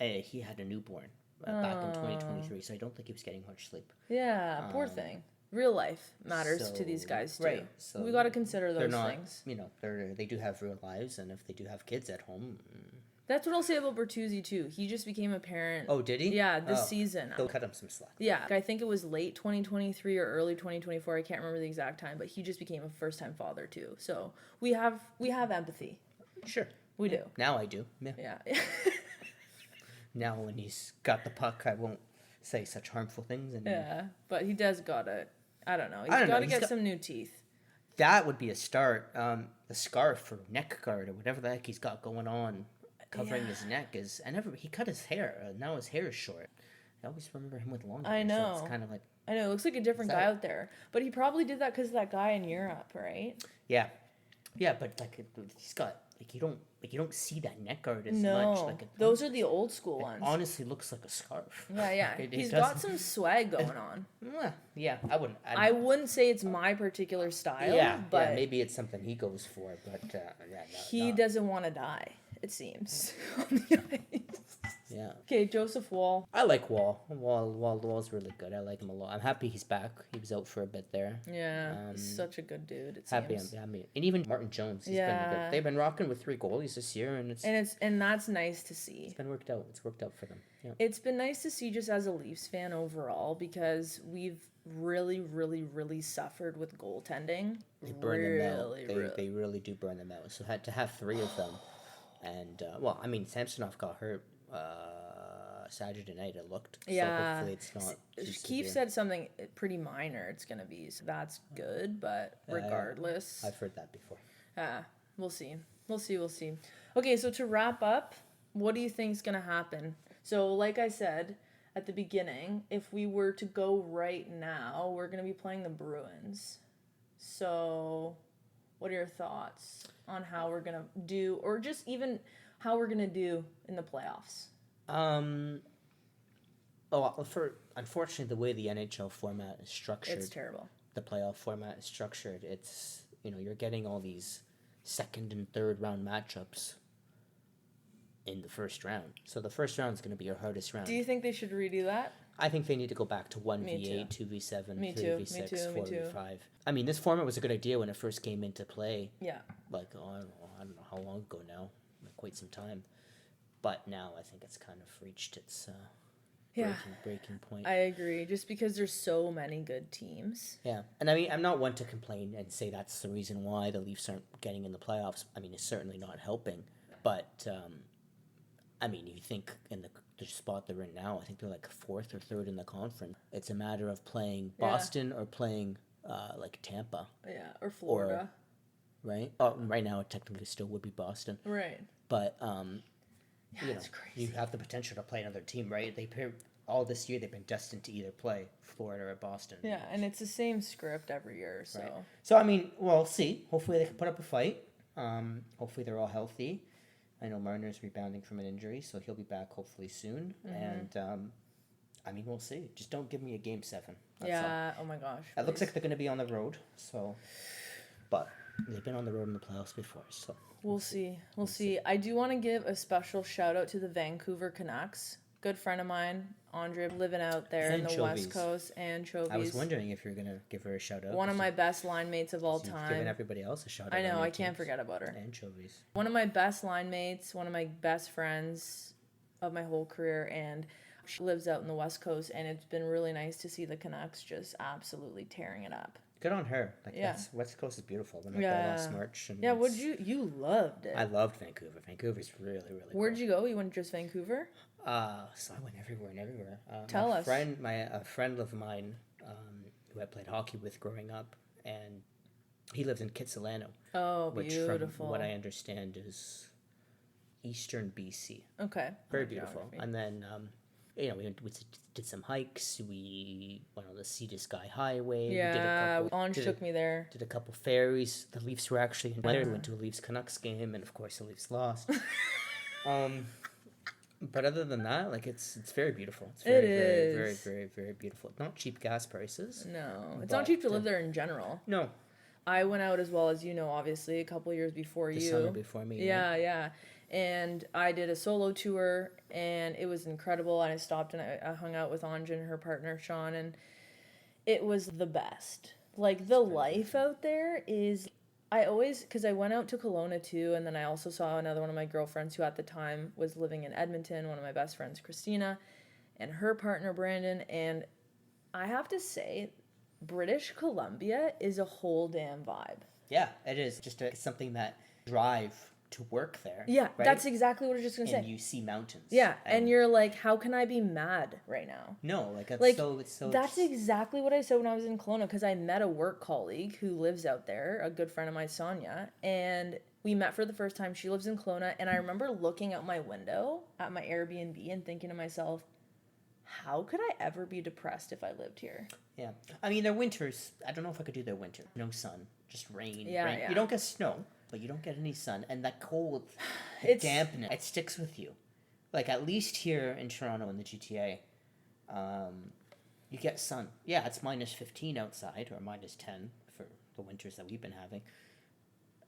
Speaker 3: he had a newborn back in 2023, so I don't think he was getting much sleep.
Speaker 2: Yeah, poor thing. Real life matters to these guys too.
Speaker 3: Right, so
Speaker 2: we got to consider
Speaker 3: they're
Speaker 2: those
Speaker 3: not,
Speaker 2: things.
Speaker 3: they do have real lives, and if they do have kids at home...
Speaker 2: That's what I'll say about Bertuzzi too. He just became a parent.
Speaker 3: Oh, did he?
Speaker 2: Yeah, this season.
Speaker 3: They'll cut him some slack.
Speaker 2: Yeah, I think it was late 2023 or early 2024. I can't remember the exact time, but he just became a first-time father too. So we have empathy.
Speaker 3: Sure.
Speaker 2: We do.
Speaker 3: Now I do. Yeah.
Speaker 2: Yeah.
Speaker 3: Now when he's got the puck, I won't say such harmful things. And
Speaker 2: Yeah, but he does gotta. I don't know.
Speaker 3: I don't know,
Speaker 2: Gotta
Speaker 3: he's
Speaker 2: get
Speaker 3: got-
Speaker 2: some new teeth.
Speaker 3: that would be a start. The scarf or neck guard or whatever the heck he's got going on, covering his neck is. He cut his hair. Now his hair is short. I always remember him with long hair.
Speaker 2: I know.
Speaker 3: So it's kind of like
Speaker 2: I know. It looks like a different guy out there, but he probably did that because of that guy in Europe, right?
Speaker 3: yeah, but like he's got you don't see that neck guard as much.
Speaker 2: No,
Speaker 3: Like
Speaker 2: those are the old school ones.
Speaker 3: honestly looks like a scarf.
Speaker 2: Yeah.
Speaker 3: It
Speaker 2: He's
Speaker 3: doesn't-
Speaker 2: got some swag going on.
Speaker 3: Yeah, I wouldn't.
Speaker 2: I wouldn't say it's my particular style,
Speaker 3: yeah,
Speaker 2: but
Speaker 3: maybe it's something he goes for, but
Speaker 2: he doesn't want to die, it seems. On the ice.
Speaker 3: Yeah,
Speaker 2: Okay, Joseph Wall.
Speaker 3: I like Wall. Wall's really good. I like him a lot. I'm happy he's back. He was out for a bit there.
Speaker 2: Yeah, he's such a good dude. It
Speaker 3: Happy,
Speaker 2: seems.
Speaker 3: and even Martin Jones. He's been good. They've been rocking with 3 goalies this year, and
Speaker 2: And that's nice to see.
Speaker 3: it's been worked out. It's worked out for them. Yeah.
Speaker 2: It's been nice to see just as a Leafs fan overall because we've really, really, really suffered with goaltending.
Speaker 3: They burn them out. They really do burn them out. So to have 3 of them, and Samsonov got hurt Saturday night. It looked.
Speaker 2: Yeah.
Speaker 3: So hopefully it's not. too
Speaker 2: Keith
Speaker 3: severe.
Speaker 2: said something pretty minor. It's gonna be, so that's good. But regardless,
Speaker 3: I've heard that before.
Speaker 2: we'll see. We'll see. Okay, so to wrap up, what do you think's gonna happen? So, like I said at the beginning, if we were to go right now, we're gonna be playing the Bruins. So, what are your thoughts on how we're gonna do, or just even how we're gonna do in the playoffs?
Speaker 3: Unfortunately, the way the NHL format is structured,
Speaker 2: It's terrible.
Speaker 3: the playoff format is structured, it's, you're getting all these second and third round matchups in the first round. So the first round is going to be your hardest round.
Speaker 2: Do you think they should redo that?
Speaker 3: I think they need to go back to 1v8, 2v7, 3v6, 4v5. I mean, this format was a good idea when it first came into play.
Speaker 2: Yeah.
Speaker 3: Like, I don't know how long ago now, like quite some time. But now I think it's kind of reached its breaking point.
Speaker 2: I agree. Just because there's so many good teams.
Speaker 3: Yeah, and I mean, I'm not one to complain and say that's the reason why the Leafs aren't getting in the playoffs. I mean, it's certainly not helping. But, I mean, you think in the spot they're in now, I think they're like 4th or 3rd in the conference. It's a matter of playing Boston or playing like Tampa.
Speaker 2: Yeah, or Florida.
Speaker 3: Right? Oh, right now, it technically still would be Boston.
Speaker 2: Right.
Speaker 3: But,
Speaker 2: It's crazy.
Speaker 3: you have the potential to play another team, right? All this year, they've been destined to either play Florida or Boston.
Speaker 2: Yeah, and it's the same script every year, so.
Speaker 3: Right. So, I mean, we'll see. Hopefully they can put up a fight. Hopefully they're all healthy. I know Marner's rebounding from an injury, so he'll be back hopefully soon. And, I mean, we'll see. Just don't give me a Game 7. That's all.
Speaker 2: Oh my gosh.
Speaker 3: It looks like they're going to be on the road, so... But they've been on the road in the playoffs before, so...
Speaker 2: We'll see. We'll see. I do want to give a special shout out to the Vancouver Canucks. Good friend of mine, Andre, living out there in the
Speaker 3: Anchovies.
Speaker 2: West Coast. Anchovies.
Speaker 3: I was wondering if you were going to give her a shout-out.
Speaker 2: One of my best line mates of all
Speaker 3: You've
Speaker 2: time.
Speaker 3: given everybody else a shout-out.
Speaker 2: I know,
Speaker 3: on your
Speaker 2: I can't
Speaker 3: teams.
Speaker 2: forget about her.
Speaker 3: Anchovies.
Speaker 2: One of my best line mates, one of my best friends of my whole career, and she lives out in the West Coast, and it's been really nice to see the Canucks just absolutely tearing it up.
Speaker 3: Good on her. Like,
Speaker 2: Yeah.
Speaker 3: West Coast is beautiful. When I lost March. And
Speaker 2: Yeah,
Speaker 3: it's-
Speaker 2: you loved it.
Speaker 3: I loved Vancouver. Vancouver's really, really cool.
Speaker 2: Where'd you go? You went just Vancouver?
Speaker 3: So I went everywhere and everywhere.
Speaker 2: Tell us.
Speaker 3: A friend of mine who I played hockey with growing up, and he lives in Kitsilano.
Speaker 2: Oh,
Speaker 3: Which,
Speaker 2: beautiful.
Speaker 3: from what I understand, is eastern BC.
Speaker 2: Okay.
Speaker 3: Very
Speaker 2: Oh,
Speaker 3: beautiful.
Speaker 2: geography.
Speaker 3: And then, we did some hikes. We went on the Sea to Sky Highway.
Speaker 2: Yeah, Ange took me there.
Speaker 3: Did a couple ferries. The Leafs were actually in weather. We went to a Leafs Canucks game, and of course the Leafs lost. But other than that, like it's very beautiful. It's very, very, very, very, very beautiful. Not cheap gas prices.
Speaker 2: No, it's not cheap to live there in general.
Speaker 3: No.
Speaker 2: I went out as well, as you know, obviously a couple years before
Speaker 3: The
Speaker 2: you.
Speaker 3: summer before me.
Speaker 2: Yeah, yeah. And I did a solo tour, and it was incredible. I stopped and I hung out with Anja and her partner Sean, and it was the best. Like the life out there is. Because I went out to Kelowna too, and then I also saw another one of my girlfriends who at the time was living in Edmonton, one of my best friends, Christina, and her partner, Brandon. And I have to say, British Columbia is a whole damn vibe.
Speaker 3: Yeah, it is. Just something that drive to work there.
Speaker 2: Yeah,
Speaker 3: right?
Speaker 2: that's exactly what I was just going to say.
Speaker 3: And you see mountains.
Speaker 2: Yeah, and you're like, how can I be mad right now?
Speaker 3: No, like, it's so...
Speaker 2: That's exactly what I said when I was in Kelowna, because I met a work colleague who lives out there, a good friend of mine, Sonia, and we met for the first time. She lives in Kelowna, and I remember looking out my window at my Airbnb and thinking to myself, how could I ever be depressed if I lived here?
Speaker 3: Yeah. I mean, their winters, I don't know if I could do their winter. No sun, just rain.
Speaker 2: Yeah,
Speaker 3: rain.
Speaker 2: yeah.
Speaker 3: You don't get snow, but you don't get any sun. And that cold,
Speaker 2: It's-
Speaker 3: dampness, it sticks with you. Like, at least here in Toronto in the GTA, you get sun. Yeah, it's minus 15 outside, or minus 10 for the winters that we've been having.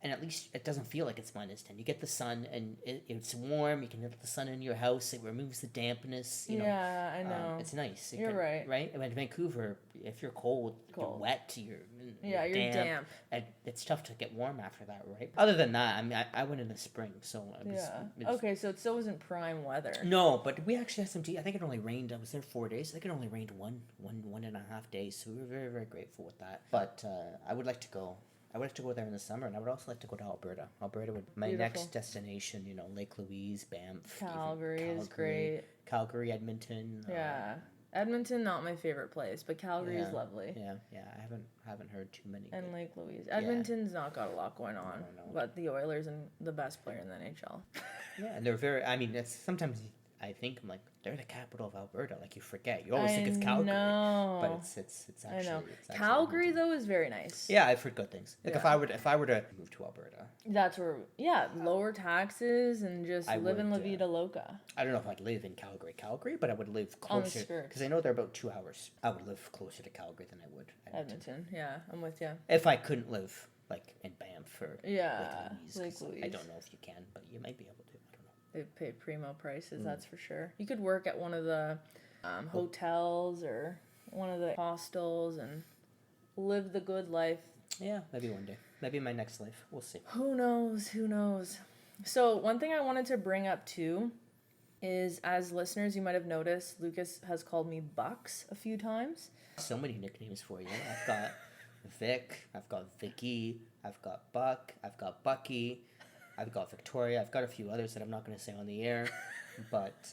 Speaker 3: And at least it doesn't feel like it's minus 10. You get the sun, and it's warm. You can get the sun in your house. It removes the dampness. You know.
Speaker 2: Yeah, I know.
Speaker 3: It's nice.
Speaker 2: You're right.
Speaker 3: Right? And in Vancouver, if you're cold, you're wet, you're
Speaker 2: damp.
Speaker 3: And it's tough to get warm after that, right? Other than that, I mean, I went in the spring, so it was...
Speaker 2: Yeah. Okay, so it still wasn't prime weather.
Speaker 3: No, but we actually had some tea. I think it only rained. I was there 4 days. I think it only rained one and a half days, so we were very, very grateful with that. But I would like to go... I would like to go there in the summer, and I would also like to go to Alberta. Alberta would my
Speaker 2: Beautiful.
Speaker 3: next destination. Lake Louise, Banff,
Speaker 2: Calgary is great.
Speaker 3: Calgary, Edmonton.
Speaker 2: Yeah, Edmonton not my favorite place, but Calgary is lovely.
Speaker 3: Yeah. I haven't heard too many.
Speaker 2: And Lake Louise, Edmonton's not got a lot going on, but the Oilers and the best player in the NHL.
Speaker 3: Yeah, and they're very. I mean, it's sometimes I think I'm like they're the capital of Alberta. Like you forget, you always think it's Calgary, but it's actually.
Speaker 2: I know.
Speaker 3: It's actually
Speaker 2: Calgary
Speaker 3: Edmonton.
Speaker 2: though is very nice.
Speaker 3: Yeah, I've heard good things. Like if I were to move to Alberta,
Speaker 2: that's where lower taxes and just live in La Vida Loca.
Speaker 3: I don't know if I'd live in Calgary, but I would live closer because I know they're about 2 hours. I would live closer to Calgary than I would
Speaker 2: Edmonton. Yeah, I'm with you.
Speaker 3: If I couldn't live like in Banff or
Speaker 2: Lake Louise.
Speaker 3: I don't know if you can, but you might be able to.
Speaker 2: They pay primo prices, that's for sure. You could work at one of the hotels or one of the hostels and live the good life.
Speaker 3: Yeah, maybe one day. Maybe my next life. We'll see.
Speaker 2: Who knows? So one thing I wanted to bring up too is, as listeners, you might have noticed, Lucas has called me Bucks a few times.
Speaker 3: So many nicknames for you. I've got Vick, I've got Vicky, I've got Buck, I've got Bucky, I've got Victoria. I've got a few others that I'm not going to say on the air, but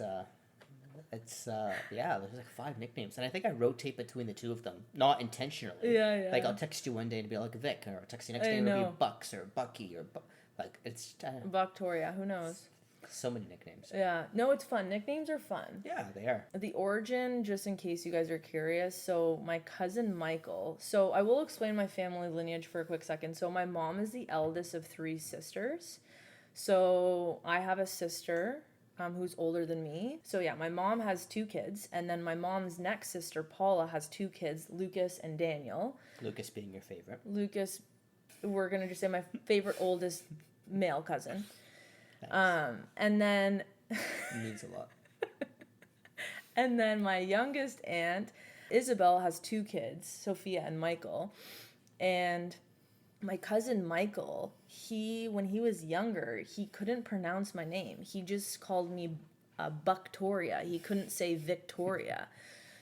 Speaker 3: it's there's like 5 nicknames, and I think I rotate between the 2 of them, not intentionally.
Speaker 2: Yeah.
Speaker 3: Like I'll text you one day and be like Vic, or I'll text you next day and it'll be Bucks or Bucky or like it's
Speaker 2: Victoria. Who knows?
Speaker 3: So many nicknames.
Speaker 2: Yeah, no, it's fun. Nicknames are fun.
Speaker 3: Yeah, they are.
Speaker 2: The origin, just in case you guys are curious, so my cousin Michael, so I will explain my family lineage for a quick second. So my mom is the eldest of 3 sisters. So I have a sister who's older than me. So yeah, my mom has 2 kids, and then my mom's next sister, Paula, has 2 kids, Lucas and Daniel.
Speaker 3: Lucas being your favorite.
Speaker 2: Lucas, we're going to just say my favorite oldest male cousin.
Speaker 3: Nice.
Speaker 2: And then...
Speaker 3: It means a lot.
Speaker 2: And then my youngest aunt, Isabel, has 2 kids, Sophia and Michael. And my cousin Michael, when he was younger, he couldn't pronounce my name. He just called me Bucktoria. He couldn't say Victoria.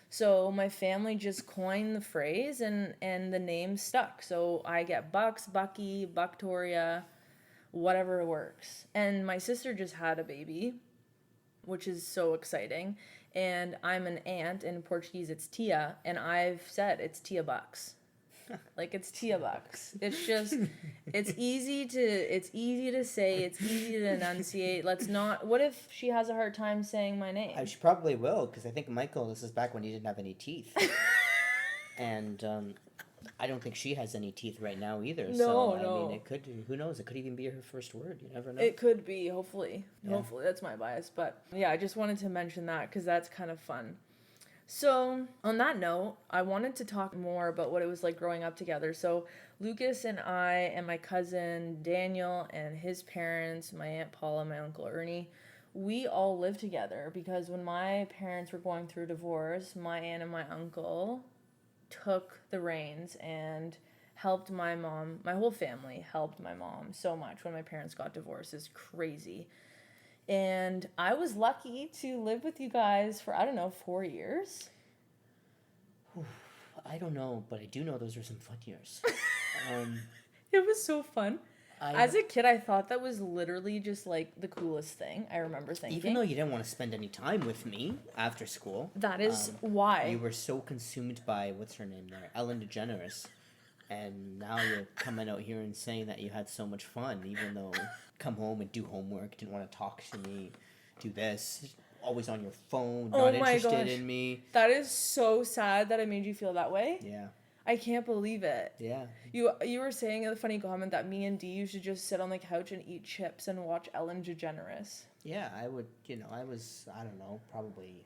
Speaker 2: So my family just coined the phrase, and the name stuck. So I get Bucks, Bucky, Bucktoria, whatever works. And my sister just had a baby, which is so exciting. And I'm an aunt. In Portuguese, it's Tia. And I've said it's Tia Bucks. Like, it's Tia Bucks. It's just, it's easy to say, it's easy to enunciate. Let's not, what if she has a hard time saying my name?
Speaker 3: She probably will, because I think Michael, this is back when he didn't have any teeth. And I don't think she has any teeth right now either.
Speaker 2: No.
Speaker 3: I mean, it could, who knows, it could even be her first word. You never know.
Speaker 2: It could be, hopefully.
Speaker 3: Yeah.
Speaker 2: Hopefully, that's my bias. But yeah, I just wanted to mention that because that's kind of fun. So, on that note, I wanted to talk more about what it was like growing up together. So, Lucas and I and my cousin Daniel and his parents, my Aunt Paula, my Uncle Ernie, we all lived together because when my parents were going through divorce, my aunt and my uncle took the reins and helped my mom. My whole family helped my mom so much when my parents got divorced. It's crazy. And I was lucky to live with you guys for, 4 years.
Speaker 3: I don't know, but I do know those were some fun years.
Speaker 2: It was so fun. As a kid, I thought that was literally just like the coolest thing. I remember thinking.
Speaker 3: Even though you didn't want to spend any time with me after school.
Speaker 2: That is why.
Speaker 3: You were so consumed by, what's her name there? Ellen DeGeneres. And now you're coming out here and saying that you had so much fun, even though come home and do homework, didn't want to talk to me, do this, always on your phone, not interested in me.
Speaker 2: That is so sad that I made you feel that way.
Speaker 3: Yeah.
Speaker 2: I can't believe it.
Speaker 3: Yeah.
Speaker 2: You were saying in the funny comment that me and Dee used to just sit on the couch and eat chips and watch Ellen DeGeneres.
Speaker 3: Yeah, I would, I was, probably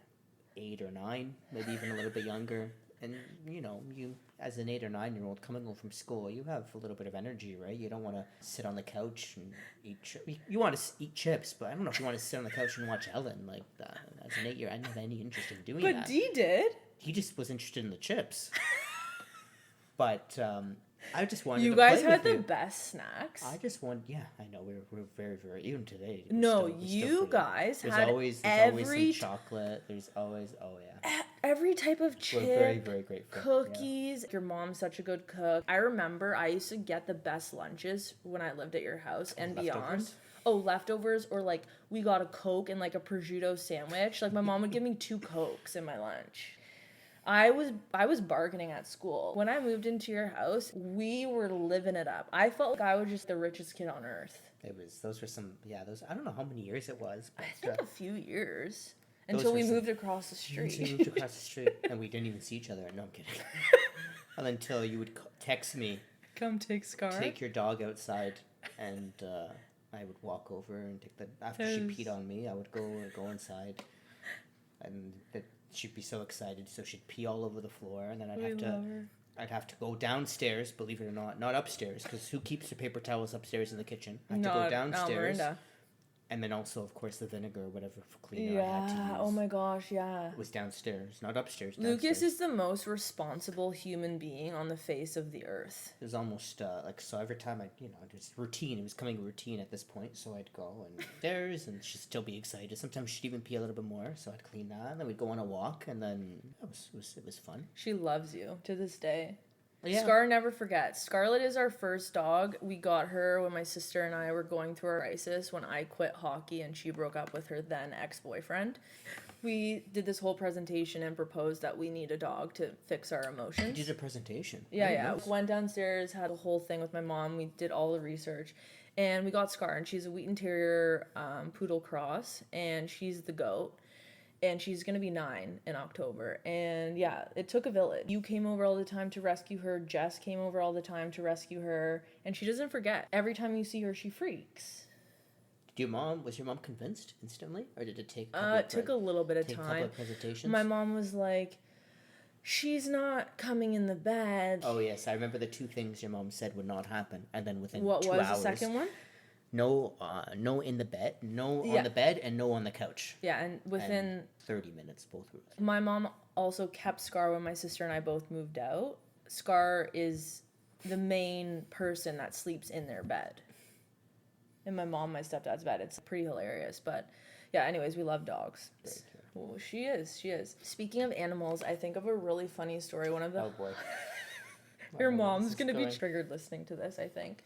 Speaker 3: 8 or 9, maybe even a little bit younger. And, you, as an 8 or 9-year-old coming home from school, you have a little bit of energy, right? You don't want to sit on the couch and eat chips. You want to eat chips, but I don't know if you want to sit on the couch and watch Ellen. Like, as an 8-year-old, I didn't have any interest in doing that.
Speaker 2: But Dee did.
Speaker 3: He just was interested in the chips. But I just wanted
Speaker 2: you
Speaker 3: to
Speaker 2: guys
Speaker 3: play
Speaker 2: had
Speaker 3: with
Speaker 2: the
Speaker 3: you.
Speaker 2: best snacks.
Speaker 3: I just want, I know, we're very, very, even today.
Speaker 2: You guys
Speaker 3: there's
Speaker 2: had
Speaker 3: always some chocolate. There's always,
Speaker 2: every type of chip.
Speaker 3: We're very, very grateful.
Speaker 2: Cookies. Yeah. Your mom's such a good cook. I remember I used to get the best lunches when I lived at your house and beyond. Leftovers, or like we got a Coke and like a prosciutto sandwich. Like my mom would give me 2 Cokes in my lunch. I was bargaining at school. When I moved into your house, we were living it up. I felt like I was just the richest kid on earth.
Speaker 3: Those were some, I don't know how many years it was. But,
Speaker 2: I think a few years. Until we moved across the street.
Speaker 3: Until we moved across the street, and we didn't even see each other. No, I'm kidding. And until you would text me.
Speaker 2: Come take Scar.
Speaker 3: Take your dog outside, and I would walk over and take after she peed on me, I would go inside, and she'd be so excited, so she'd pee all over the floor, and then I'd have to go downstairs, believe it or not upstairs, because who keeps the paper towels upstairs in the kitchen? I had to go downstairs. And then also, of course, the vinegar or whatever cleaner I had to use.
Speaker 2: Oh my gosh, yeah.
Speaker 3: It was downstairs, not upstairs.
Speaker 2: Lucas is the most responsible human being on the face of the earth.
Speaker 3: It was almost so every time just routine. It was coming a routine at this point, so I'd go downstairs and she'd still be excited. Sometimes she'd even pee a little bit more, so I'd clean that. And then we'd go on a walk, and then it was fun.
Speaker 2: She loves you to this day.
Speaker 3: Yeah.
Speaker 2: Scar never forgets. Scarlett is our first dog. We got her when my sister and I were going through our crisis when I quit hockey and she broke up with her then ex-boyfriend. We did this whole presentation and proposed that we need a dog to fix our emotions.
Speaker 3: You did a presentation?
Speaker 2: Yeah. Went downstairs, had a whole thing with my mom. We did all the research. And we got Scar, and she's a Wheaton Terrier poodle cross, and she's the goat. And she's going to be 9 in October. And yeah, it took a village. You came over all the time to rescue her. Jess came over all the time to rescue her. And she doesn't forget. Every time you see her, she freaks.
Speaker 3: Was your mom convinced instantly? Or did it take
Speaker 2: it took a little bit of time.
Speaker 3: Public presentations?
Speaker 2: My mom was like, she's not coming in the bed.
Speaker 3: Oh, yes. I remember the 2 things your mom said would not happen. And then within 2 hours...
Speaker 2: What was the second one?
Speaker 3: No in the bed, on the bed, and no on the couch.
Speaker 2: Yeah, and within
Speaker 3: 30 minutes, both were.
Speaker 2: My mom also kept Scar when my sister and I both moved out. Scar is the main person that sleeps in their bed. In my stepdad's bed. It's pretty hilarious. But yeah, anyways, we love dogs. Oh, she is. Speaking of animals, I think of a really funny story. One of the...
Speaker 3: Oh, boy.
Speaker 2: Your mom's going to be triggered listening to this, I think.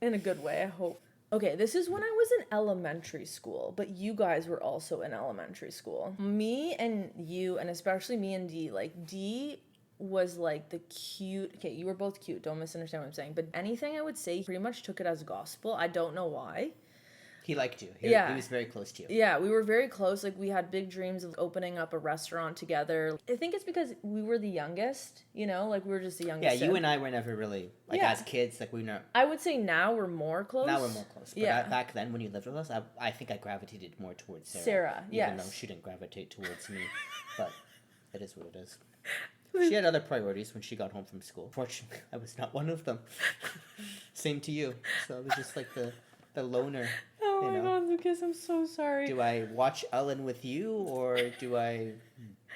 Speaker 2: In a good way, I hope. Okay, this is when I was in elementary school, but you guys were also in elementary school. Me and you, and especially me and Dee, was like the cute. Okay, you were both cute. Don't misunderstand what I'm saying. But anything I would say, he pretty much took it as gospel. I don't know why.
Speaker 3: He liked you. He was very close to you.
Speaker 2: Yeah, we were very close. Like, we had big dreams of opening up a restaurant together. I think it's because we were the youngest, you know? Like, we were just the youngest.
Speaker 3: Yeah, you and I were never really, like, as kids, like, we were not...
Speaker 2: I would say now we're more close.
Speaker 3: Now we're more close. But back then, when you lived with us, I think I gravitated more towards Sarah. Even though she didn't gravitate towards me. But it is what it is. She had other priorities when she got home from school. Fortunately, I was not one of them. Same to you. So I was just like the loner.
Speaker 2: Oh my God, Lucas, I'm so sorry.
Speaker 3: Do I watch Ellen with you, or do I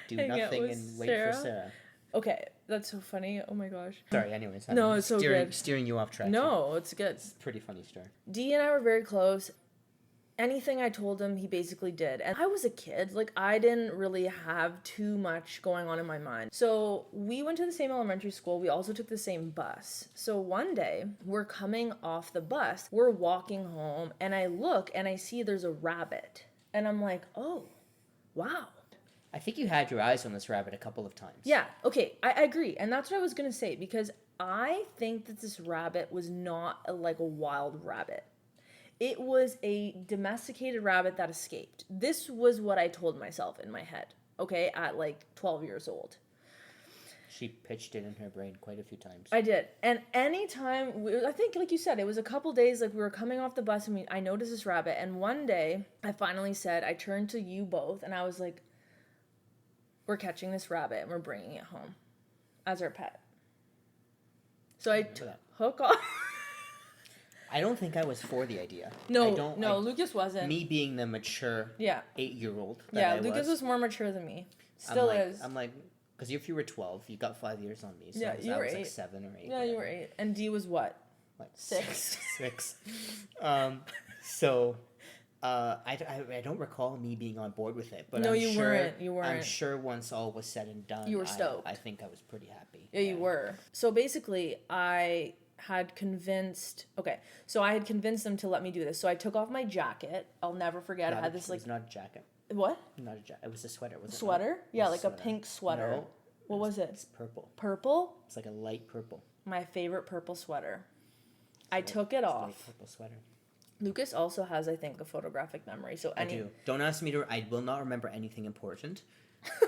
Speaker 3: do nothing and wait for Sarah?
Speaker 2: Okay, that's so funny. Oh my gosh.
Speaker 3: Sorry, anyways.
Speaker 2: No, it's so good.
Speaker 3: Steering you off track.
Speaker 2: No, it's good.
Speaker 3: It's a pretty funny story.
Speaker 2: Dee and I were very close. Anything I told him, he basically did. And I was a kid. Like, I didn't really have too much going on in my mind. So we went to the same elementary school. We also took the same bus. So one day, we're coming off the bus. We're walking home, and I look, and I see there's a rabbit. And I'm like, oh, wow.
Speaker 3: I think you had your eyes on this rabbit a couple of times.
Speaker 2: Yeah, okay, I agree. And that's what I was going to say, because I think that this rabbit was not like a wild rabbit. It was a domesticated rabbit that escaped. This was what I told myself in my head, okay, at like 12 years old.
Speaker 3: She pitched it in her brain quite a few times.
Speaker 2: I did. And anytime, I think like you said, it was a couple days, like we were coming off the bus and I noticed this rabbit. And one day I finally said, I turned to you both and I was like, we're catching this rabbit and we're bringing it home as our pet. So I took off.
Speaker 3: I don't think I was for the idea.
Speaker 2: No, Lucas wasn't.
Speaker 3: Me being the mature 8-year-old.
Speaker 2: Lucas was more mature than me. Still is.
Speaker 3: I'm like, because if you were 12, you got 5 years on me. So
Speaker 2: yeah, you were 8.
Speaker 3: Like 7 or 8.
Speaker 2: Yeah, you were 8. And D was what?
Speaker 3: Like
Speaker 2: 6.
Speaker 3: 6. I don't recall me being on board with it. But
Speaker 2: no,
Speaker 3: you
Speaker 2: weren't. You weren't.
Speaker 3: I'm sure once all was said and done,
Speaker 2: you were stoked.
Speaker 3: I think I was pretty happy.
Speaker 2: Yeah, you were. So basically, I had convinced them to let me do this. So I took off my jacket. I'll never forget. I had this like...
Speaker 3: It was not a jacket.
Speaker 2: What?
Speaker 3: Not a jacket. It was a sweater. Was it?
Speaker 2: Sweater? Yeah, like a pink sweater.
Speaker 3: No.
Speaker 2: What was it?
Speaker 3: It's purple.
Speaker 2: Purple?
Speaker 3: It's like a light purple.
Speaker 2: My favorite purple sweater. I took it off.
Speaker 3: Light purple sweater.
Speaker 2: Lucas also has, I think, a photographic memory. So
Speaker 3: I do. Don't ask me to... I will not remember anything important.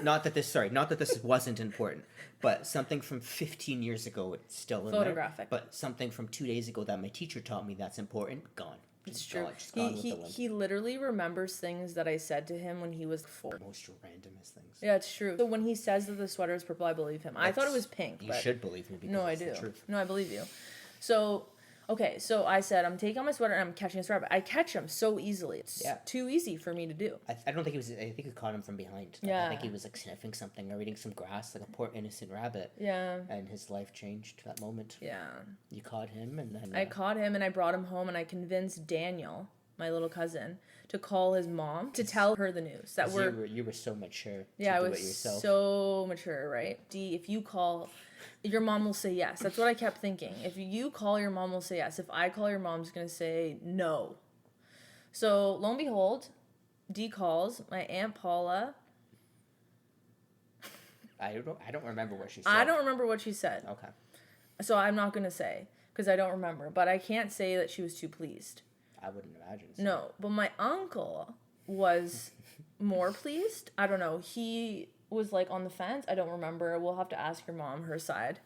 Speaker 3: Not that this wasn't important, but something from 15 years ago, it's still in
Speaker 2: photographic.
Speaker 3: There. But something from 2 days ago that my teacher taught me that's important, gone.
Speaker 2: It's true. He literally remembers things that I said to him when he was 4.
Speaker 3: Most randomest things.
Speaker 2: Yeah, it's true. So when he says that the sweater is purple, I believe him. I thought it was pink.
Speaker 3: You should believe me because
Speaker 2: no,
Speaker 3: it's
Speaker 2: I do.
Speaker 3: The truth.
Speaker 2: No, I believe you. So... Okay, so I said, I'm taking my sweater and I'm catching this rabbit. I catch him so easily. It's too easy for me to do.
Speaker 3: I don't think I think he caught him from behind. Like, I think he was like sniffing something or eating some grass, like a poor innocent rabbit.
Speaker 2: Yeah.
Speaker 3: And his life changed that moment.
Speaker 2: Yeah.
Speaker 3: You caught him and then...
Speaker 2: I caught him and I brought him home and I convinced Daniel, my little cousin, to call his mom to tell her the news. That
Speaker 3: you were so mature to
Speaker 2: do
Speaker 3: it
Speaker 2: yourself.
Speaker 3: yourself.
Speaker 2: So mature, right? D, if you call... Your mom will say yes. That's what I kept thinking. If you call, your mom will say yes. If I call, your mom's going to say no. So, lo and behold, D calls. My Aunt Paula...
Speaker 3: I don't remember what she said.
Speaker 2: I don't remember what she said.
Speaker 3: Okay.
Speaker 2: So, I'm not going to say, because I don't remember. But I can't say that she was too pleased.
Speaker 3: I wouldn't imagine so.
Speaker 2: No, but my uncle was more pleased. I don't know. He... was like on the fence. I don't remember. We'll have to ask your mom her side.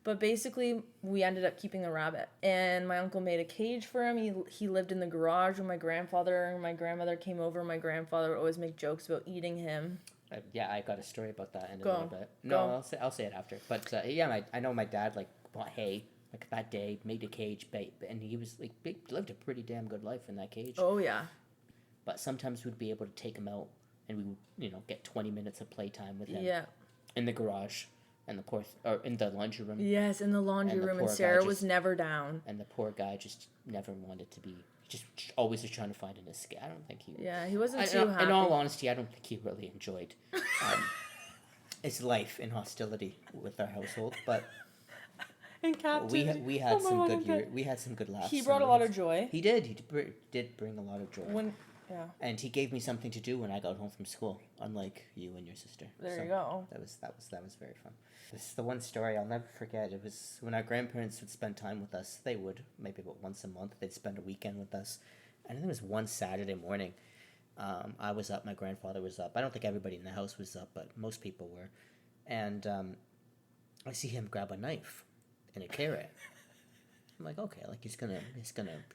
Speaker 2: But basically, we ended up keeping the rabbit. And my uncle made a cage for him. He lived in the garage when my grandfather and my grandmother came over. My grandfather would always make jokes about eating him.
Speaker 3: I got a story about that in a little bit. No, I'll say it after. But I know my dad like bought hay like that day, made a cage, and he was like lived a pretty damn good life in that cage.
Speaker 2: Oh yeah.
Speaker 3: But sometimes we'd be able to take him out. And we would, get 20 minutes of playtime with him.
Speaker 2: Yeah.
Speaker 3: In the garage, and in the laundry room.
Speaker 2: Yes, in the laundry room, and Sarah was never down.
Speaker 3: And the poor guy just never wanted to be. Just always was trying to find an escape. I don't think he.
Speaker 2: Yeah, he wasn't too happy.
Speaker 3: In all honesty, I don't think he really enjoyed his life in hostility with our household, but.
Speaker 2: In captivity.
Speaker 3: We had some good laughs.
Speaker 2: He brought a lot of joy.
Speaker 3: He did. He did bring a lot of joy.
Speaker 2: Yeah.
Speaker 3: And he gave me something to do when I got home from school, unlike you and your sister.
Speaker 2: There you go.
Speaker 3: That was very fun. This is the one story I'll never forget. It was when our grandparents would spend time with us. They would, maybe about once a month. They'd spend a weekend with us. And I think it was one Saturday morning. I was up, my grandfather was up. I don't think everybody in the house was up, but most people were. And I see him grab a knife and a carrot. I'm like, okay, like he's gonna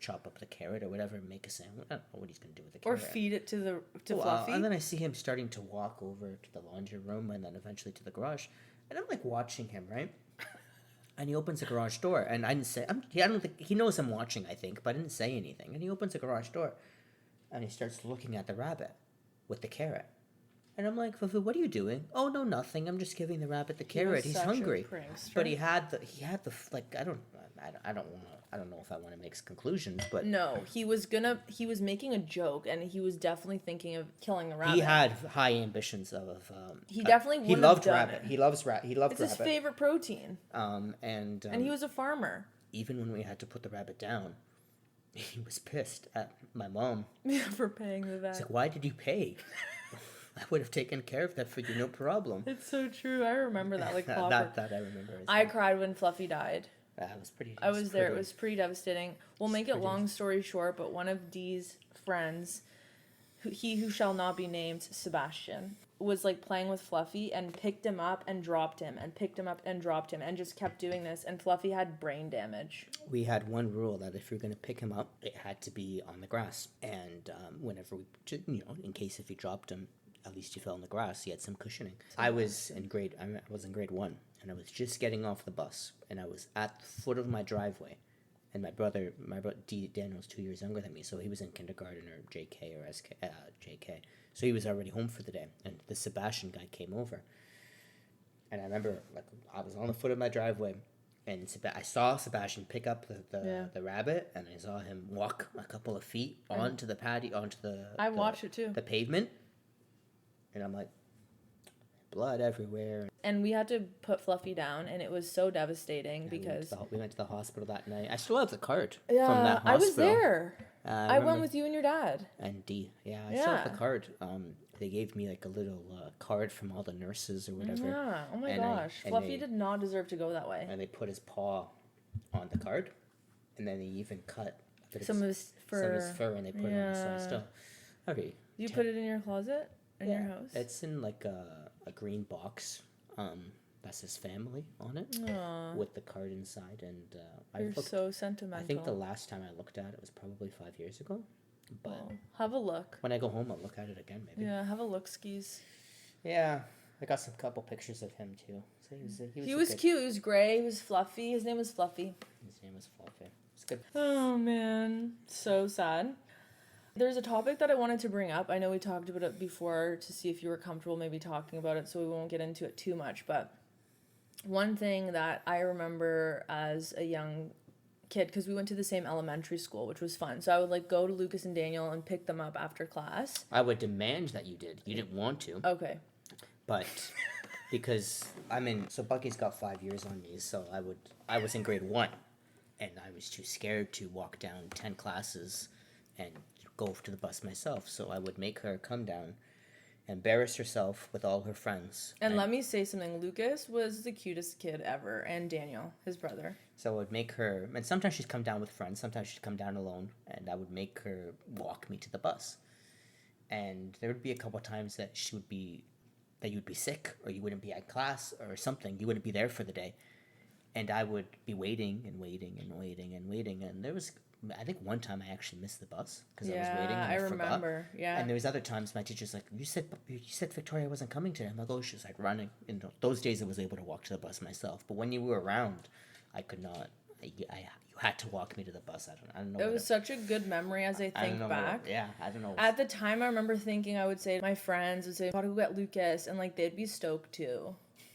Speaker 3: chop up the carrot or whatever and make a sandwich. I don't know what he's gonna do with the
Speaker 2: Or
Speaker 3: carrot.
Speaker 2: feed it to Fluffy.
Speaker 3: And then I see him starting to walk over to the laundry room and then eventually to the garage. And I'm like watching him, right? And he opens the garage door, and I didn't say, I don't think, he knows I'm watching, I think, but I didn't say anything. And he opens the garage door, and he starts looking at the rabbit with the carrot. And I'm like, Fufu, what are you doing? Oh, no, nothing. I'm just giving the rabbit the carrot. He's hungry. But he had the like, I don't know if I want to make conclusions, but
Speaker 2: No, he was making a joke, and he was definitely thinking of killing the rabbit.
Speaker 3: he had high ambitions of.
Speaker 2: He definitely
Speaker 3: he
Speaker 2: wouldn't
Speaker 3: loved
Speaker 2: have done
Speaker 3: rabbit.
Speaker 2: it.
Speaker 3: He loved rabbit.
Speaker 2: It's his favorite protein.
Speaker 3: And
Speaker 2: he was a farmer.
Speaker 3: even when we had to put the rabbit down, he was pissed at my mom.
Speaker 2: For paying the vet.
Speaker 3: He's like, why did you pay? I would have taken care of that for you, no problem.
Speaker 2: It's so true. I remember that like clockwork.
Speaker 3: that I remember.
Speaker 2: I cried when Fluffy died.
Speaker 3: That was pretty.
Speaker 2: I was there. It was pretty devastating. We'll make it long story short, but one of Dee's friends, who shall not be named, Sebastian, was like playing with Fluffy and picked him up and dropped him and picked him up and dropped him and just kept doing this. And Fluffy had brain damage.
Speaker 3: We had one rule that if you're going to pick him up, it had to be on the grass. And whenever in case if you dropped him, at least you fell in the grass. He had some cushioning. I was in grade 1, and I was just getting off the bus, and I was at the foot of my driveway, and my brother Daniel's 2 years younger than me, so he was in kindergarten or JK or JK, so he was already home for the day, and the Sebastian guy came over, and I remember like I was on the foot of my driveway, and I saw Sebastian pick up the rabbit, and I saw him walk a couple of feet onto the patio,
Speaker 2: I watched it too.
Speaker 3: The pavement. And I'm like, blood everywhere.
Speaker 2: And we had to put Fluffy down, and it was so devastating because...
Speaker 3: We went to the hospital that night. I still have the card from
Speaker 2: Yeah,
Speaker 3: that hospital.
Speaker 2: I was there. I went
Speaker 3: remember-
Speaker 2: with you and your dad.
Speaker 3: And D. Yeah, I still have the card. They gave me like a little card from all the nurses or whatever.
Speaker 2: Yeah, oh my
Speaker 3: And
Speaker 2: gosh. Fluffy did not deserve to go that way.
Speaker 3: And they put his paw on the card. And then they even cut a bit
Speaker 2: Some of his fur.
Speaker 3: and they put it on. So I still... Okay.
Speaker 2: You put it in your closet? In your house?
Speaker 3: It's in like a green box. That's his family on it.
Speaker 2: Aww.
Speaker 3: With the card inside. And
Speaker 2: You're so sentimental.
Speaker 3: I think the last time I looked at it was probably 5 years ago. But
Speaker 2: have a look.
Speaker 3: when I go home, I'll look at it again, maybe.
Speaker 2: Yeah, have a look, skis.
Speaker 3: Yeah, I got some couple pictures of him too. So
Speaker 2: he was cute. He was gray. He was fluffy. His name was Fluffy.
Speaker 3: His name was Fluffy. It's good.
Speaker 2: Oh man, so sad. There's a topic that I wanted to bring up. I know we talked about it before to see if you were comfortable maybe talking about it, so we won't get into it too much. But one thing that I remember as a young kid, because we went to the same elementary school, which was fun. So I would like go to Lucas and Daniel and pick them up after class.
Speaker 3: I would demand that you did. You didn't want to.
Speaker 2: Okay.
Speaker 3: But because so Bucky's got 5 years on me, so I was in grade 1, and I was too scared to walk down 10 classes and go to the bus myself. So I would make her come down, embarrass herself with all her friends.
Speaker 2: And let me say something. Lucas was the cutest kid ever, and Daniel, his brother.
Speaker 3: So I would make her, and sometimes she'd come down with friends, sometimes she'd come down alone, and I would make her walk me to the bus. And there would be a couple times that you'd be sick, or you wouldn't be at class, or something. You wouldn't be there for the day. And I would be waiting, and there was, I think one time I actually missed the bus, because I was waiting, and I
Speaker 2: remember,
Speaker 3: forgot.
Speaker 2: yeah.
Speaker 3: And there was other times my teacher's like, you said Victoria wasn't coming today. I'm like, oh, she was like running. And those days I was able to walk to the bus myself. But when you were around, I could not. You had to walk me to the bus. I don't know.
Speaker 2: It was such a good memory as I think back.
Speaker 3: I don't know.
Speaker 2: At the time, I remember thinking I would say to my friends, gotta go get Lucas, and like they'd be stoked too.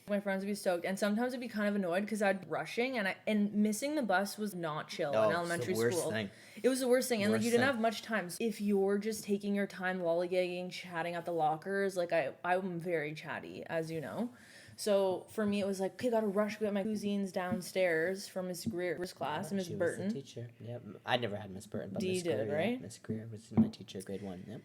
Speaker 2: My friends would be stoked, and sometimes I'd be kind of annoyed because I'd be rushing, and missing the bus was not chill in elementary school.
Speaker 3: Thing.
Speaker 2: It was the worst thing, and like you didn't
Speaker 3: thing.
Speaker 2: have much time. If you're just taking your time lollygagging, chatting at the lockers, like I'm very chatty, as you know. So for me, it was like, okay, gotta rush, get my cousins downstairs from Miss Greer's class, and Miss
Speaker 3: She was
Speaker 2: Burton.
Speaker 3: the teacher. Yep. I never had Miss Burton, but
Speaker 2: Dee
Speaker 3: Miss
Speaker 2: did,
Speaker 3: Greer,
Speaker 2: right?
Speaker 3: Miss Greer was my teacher, grade 1. Yep.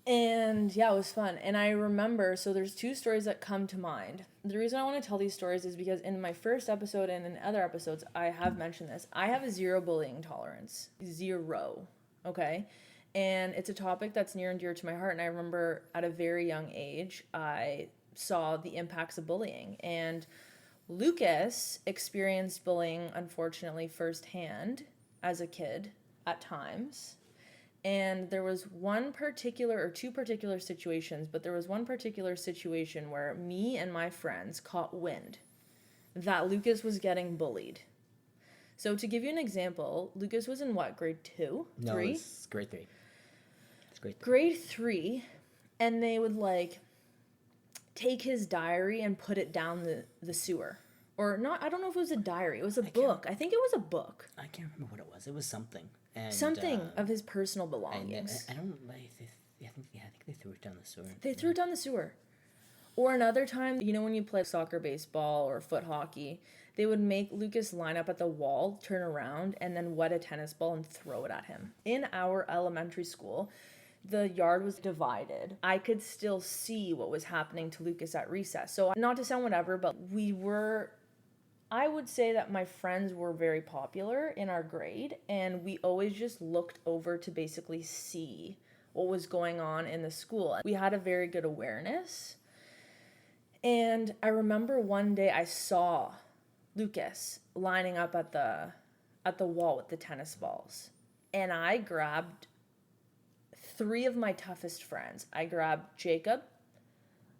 Speaker 2: And yeah, it was fun. And I remember, so there's 2 stories that come to mind. The reason I want to tell these stories is because in my first episode and in other episodes, I have mentioned this. I have a 0 bullying tolerance. 0. Okay? And it's a topic that's near and dear to my heart. And I remember at a very young age, I saw the impacts of bullying. And Lucas experienced bullying, unfortunately, firsthand as a kid at times. And there was 2 particular situations, but there was one particular situation where me and my friends caught wind that Lucas was getting bullied. So to give you an example, Lucas was in what, grade 2?
Speaker 3: No,
Speaker 2: 3?
Speaker 3: it's grade 3. It's grade 3.
Speaker 2: Grade 3, and they would like take his diary and put it down the sewer. Or not, I don't know if it was a diary. It was a book. I think it was a book.
Speaker 3: I can't remember what it was. It was something. And,
Speaker 2: Something of his personal belongings.
Speaker 3: I don't like. I think they threw it down the sewer.
Speaker 2: They threw it down the sewer. Or another time, you know, when you play soccer, baseball, or foot hockey, they would make Lucas line up at the wall, turn around, and then wet a tennis ball and throw it at him. In our elementary school, the yard was divided. I could still see what was happening to Lucas at recess. So not to sound whatever, but I would say that my friends were very popular in our grade, and we always just looked over to basically see what was going on in the school. We had a very good awareness. And I remember one day I saw Lucas lining up at the wall with the tennis balls. And I grabbed 3 of my toughest friends. I grabbed Jacob,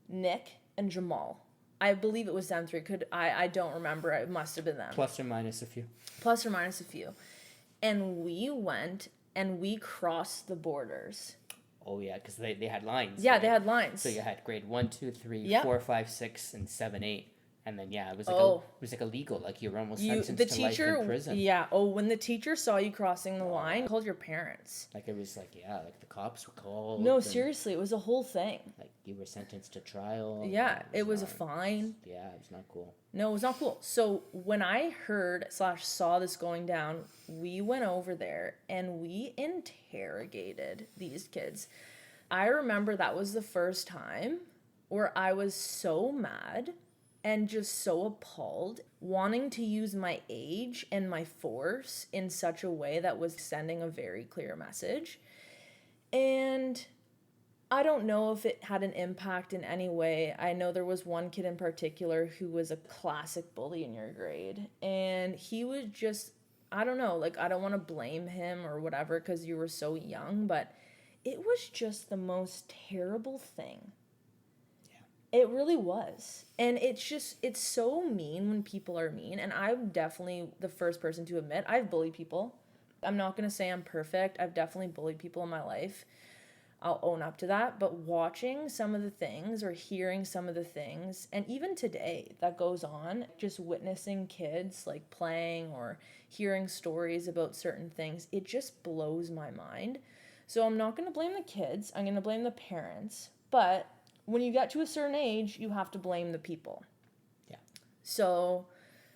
Speaker 2: Nick, and Jamal. I believe it was them 3. I don't remember. It must have been them.
Speaker 3: Plus or minus a few.
Speaker 2: Plus or minus a few. And we went and we crossed the borders.
Speaker 3: Oh yeah, because they had lines.
Speaker 2: Yeah,
Speaker 3: right?
Speaker 2: they had lines.
Speaker 3: So you had grade 1, 2, 3,
Speaker 2: Yep.
Speaker 3: 4, 5, 6, and 7, 8. And then it was like illegal. Like you were almost sentenced to life in prison.
Speaker 2: Yeah. Oh, when the teacher saw you crossing the line, called your parents.
Speaker 3: Like it was like like the cops were called.
Speaker 2: No, seriously, it was a whole thing.
Speaker 3: Like you were sentenced to trial.
Speaker 2: Yeah, it was a fine.
Speaker 3: Yeah, it was not cool.
Speaker 2: No, it was not cool. So when I heard / saw this going down, we went over there and we interrogated these kids. I remember that was the first time where I was so mad and just so appalled, wanting to use my age and my force in such a way that was sending a very clear message. And I don't know if it had an impact in any way. I know there was one kid in particular who was a classic bully in your grade. And he was just, I don't know, like I don't want to blame him or whatever because you were so young, but it was just the most terrible thing. It really was. And it's so mean when people are mean. And I'm definitely the first person to admit I've bullied people. I'm not going to say I'm perfect. I've definitely bullied people in my life. I'll own up to that. But watching some of the things or hearing some of the things, and even today that goes on, just witnessing kids like playing or hearing stories about certain things, it just blows my mind. So I'm not going to blame the kids. I'm going to blame the parents. But when you get to a certain age, you have to blame the people.
Speaker 3: Yeah.
Speaker 2: So,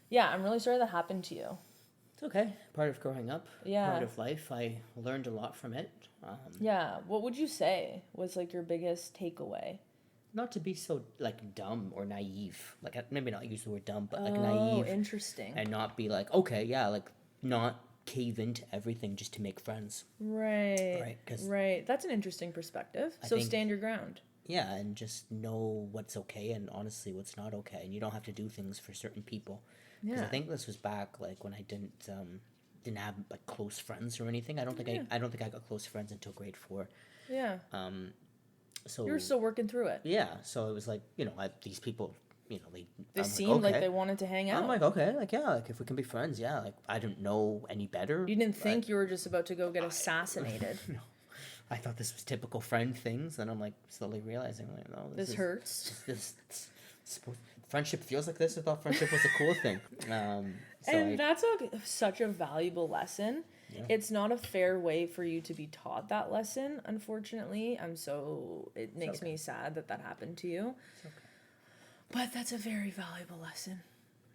Speaker 2: yeah, I'm really sorry that happened to you.
Speaker 3: It's okay. Part of growing up.
Speaker 2: Yeah.
Speaker 3: Part of life. I learned a lot from it.
Speaker 2: Yeah. What would you say was like your biggest takeaway?
Speaker 3: Not to be so like dumb or naive. Like maybe not use the word dumb, but like naive.
Speaker 2: Oh, interesting.
Speaker 3: And not be like, okay, yeah, like not cave into everything just to make friends.
Speaker 2: Right. Right. That's an interesting perspective. So stand your ground.
Speaker 3: Yeah, and just know what's okay and honestly what's not okay, and you don't have to do things for certain people. Because I think this was back like when I didn't have like close friends or anything. I don't think I got close friends until grade 4.
Speaker 2: Yeah.
Speaker 3: So
Speaker 2: you're still working through it.
Speaker 3: Yeah. So it was like these people,
Speaker 2: they seemed like they wanted to hang out.
Speaker 3: I'm like okay, like yeah, like if we can be friends, yeah. Like I didn't know any better.
Speaker 2: You didn't think you were just about to go get assassinated.
Speaker 3: No. I thought this was typical friend things, and I'm like slowly realizing, like, no,
Speaker 2: this hurts.
Speaker 3: Friendship feels like this. I thought friendship was a cool thing.
Speaker 2: That's such a valuable lesson. Yeah. It's not a fair way for you to be taught that lesson, unfortunately. It makes me sad that happened to you.
Speaker 3: It's okay.
Speaker 2: But that's a very valuable lesson.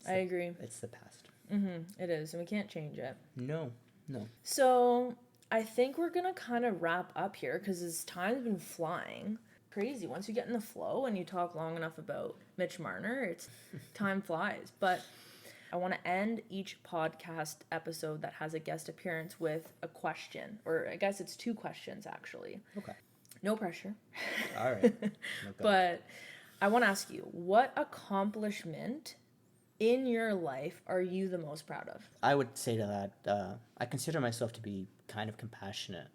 Speaker 2: I agree.
Speaker 3: It's the past.
Speaker 2: It is, and we can't change it.
Speaker 3: No.
Speaker 2: So I think we're going to kind of wrap up here because this time's been flying. Crazy. Once you get in the flow and you talk long enough about Mitch Marner, it's time flies. But I want to end each podcast episode that has a guest appearance with a question, or I guess it's 2 questions actually.
Speaker 3: Okay.
Speaker 2: No pressure.
Speaker 3: All right.
Speaker 2: But I want to ask you, what accomplishment in your life are you the most proud of?
Speaker 3: I would say to that, I consider myself to be kind of compassionate,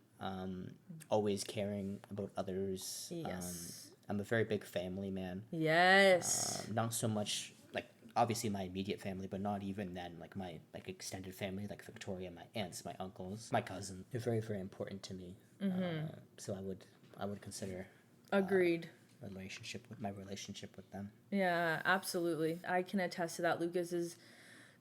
Speaker 3: always caring about others.
Speaker 2: Yes.
Speaker 3: I'm a very big family man.
Speaker 2: Yes.
Speaker 3: Not so much, like, obviously my immediate family, but not even then, like my extended family, like Victoria, my aunts, my uncles, my cousin. They're very, very important to me. So I would consider
Speaker 2: Agreed.
Speaker 3: my relationship with them.
Speaker 2: Yeah, absolutely. I can attest to that. Lucas is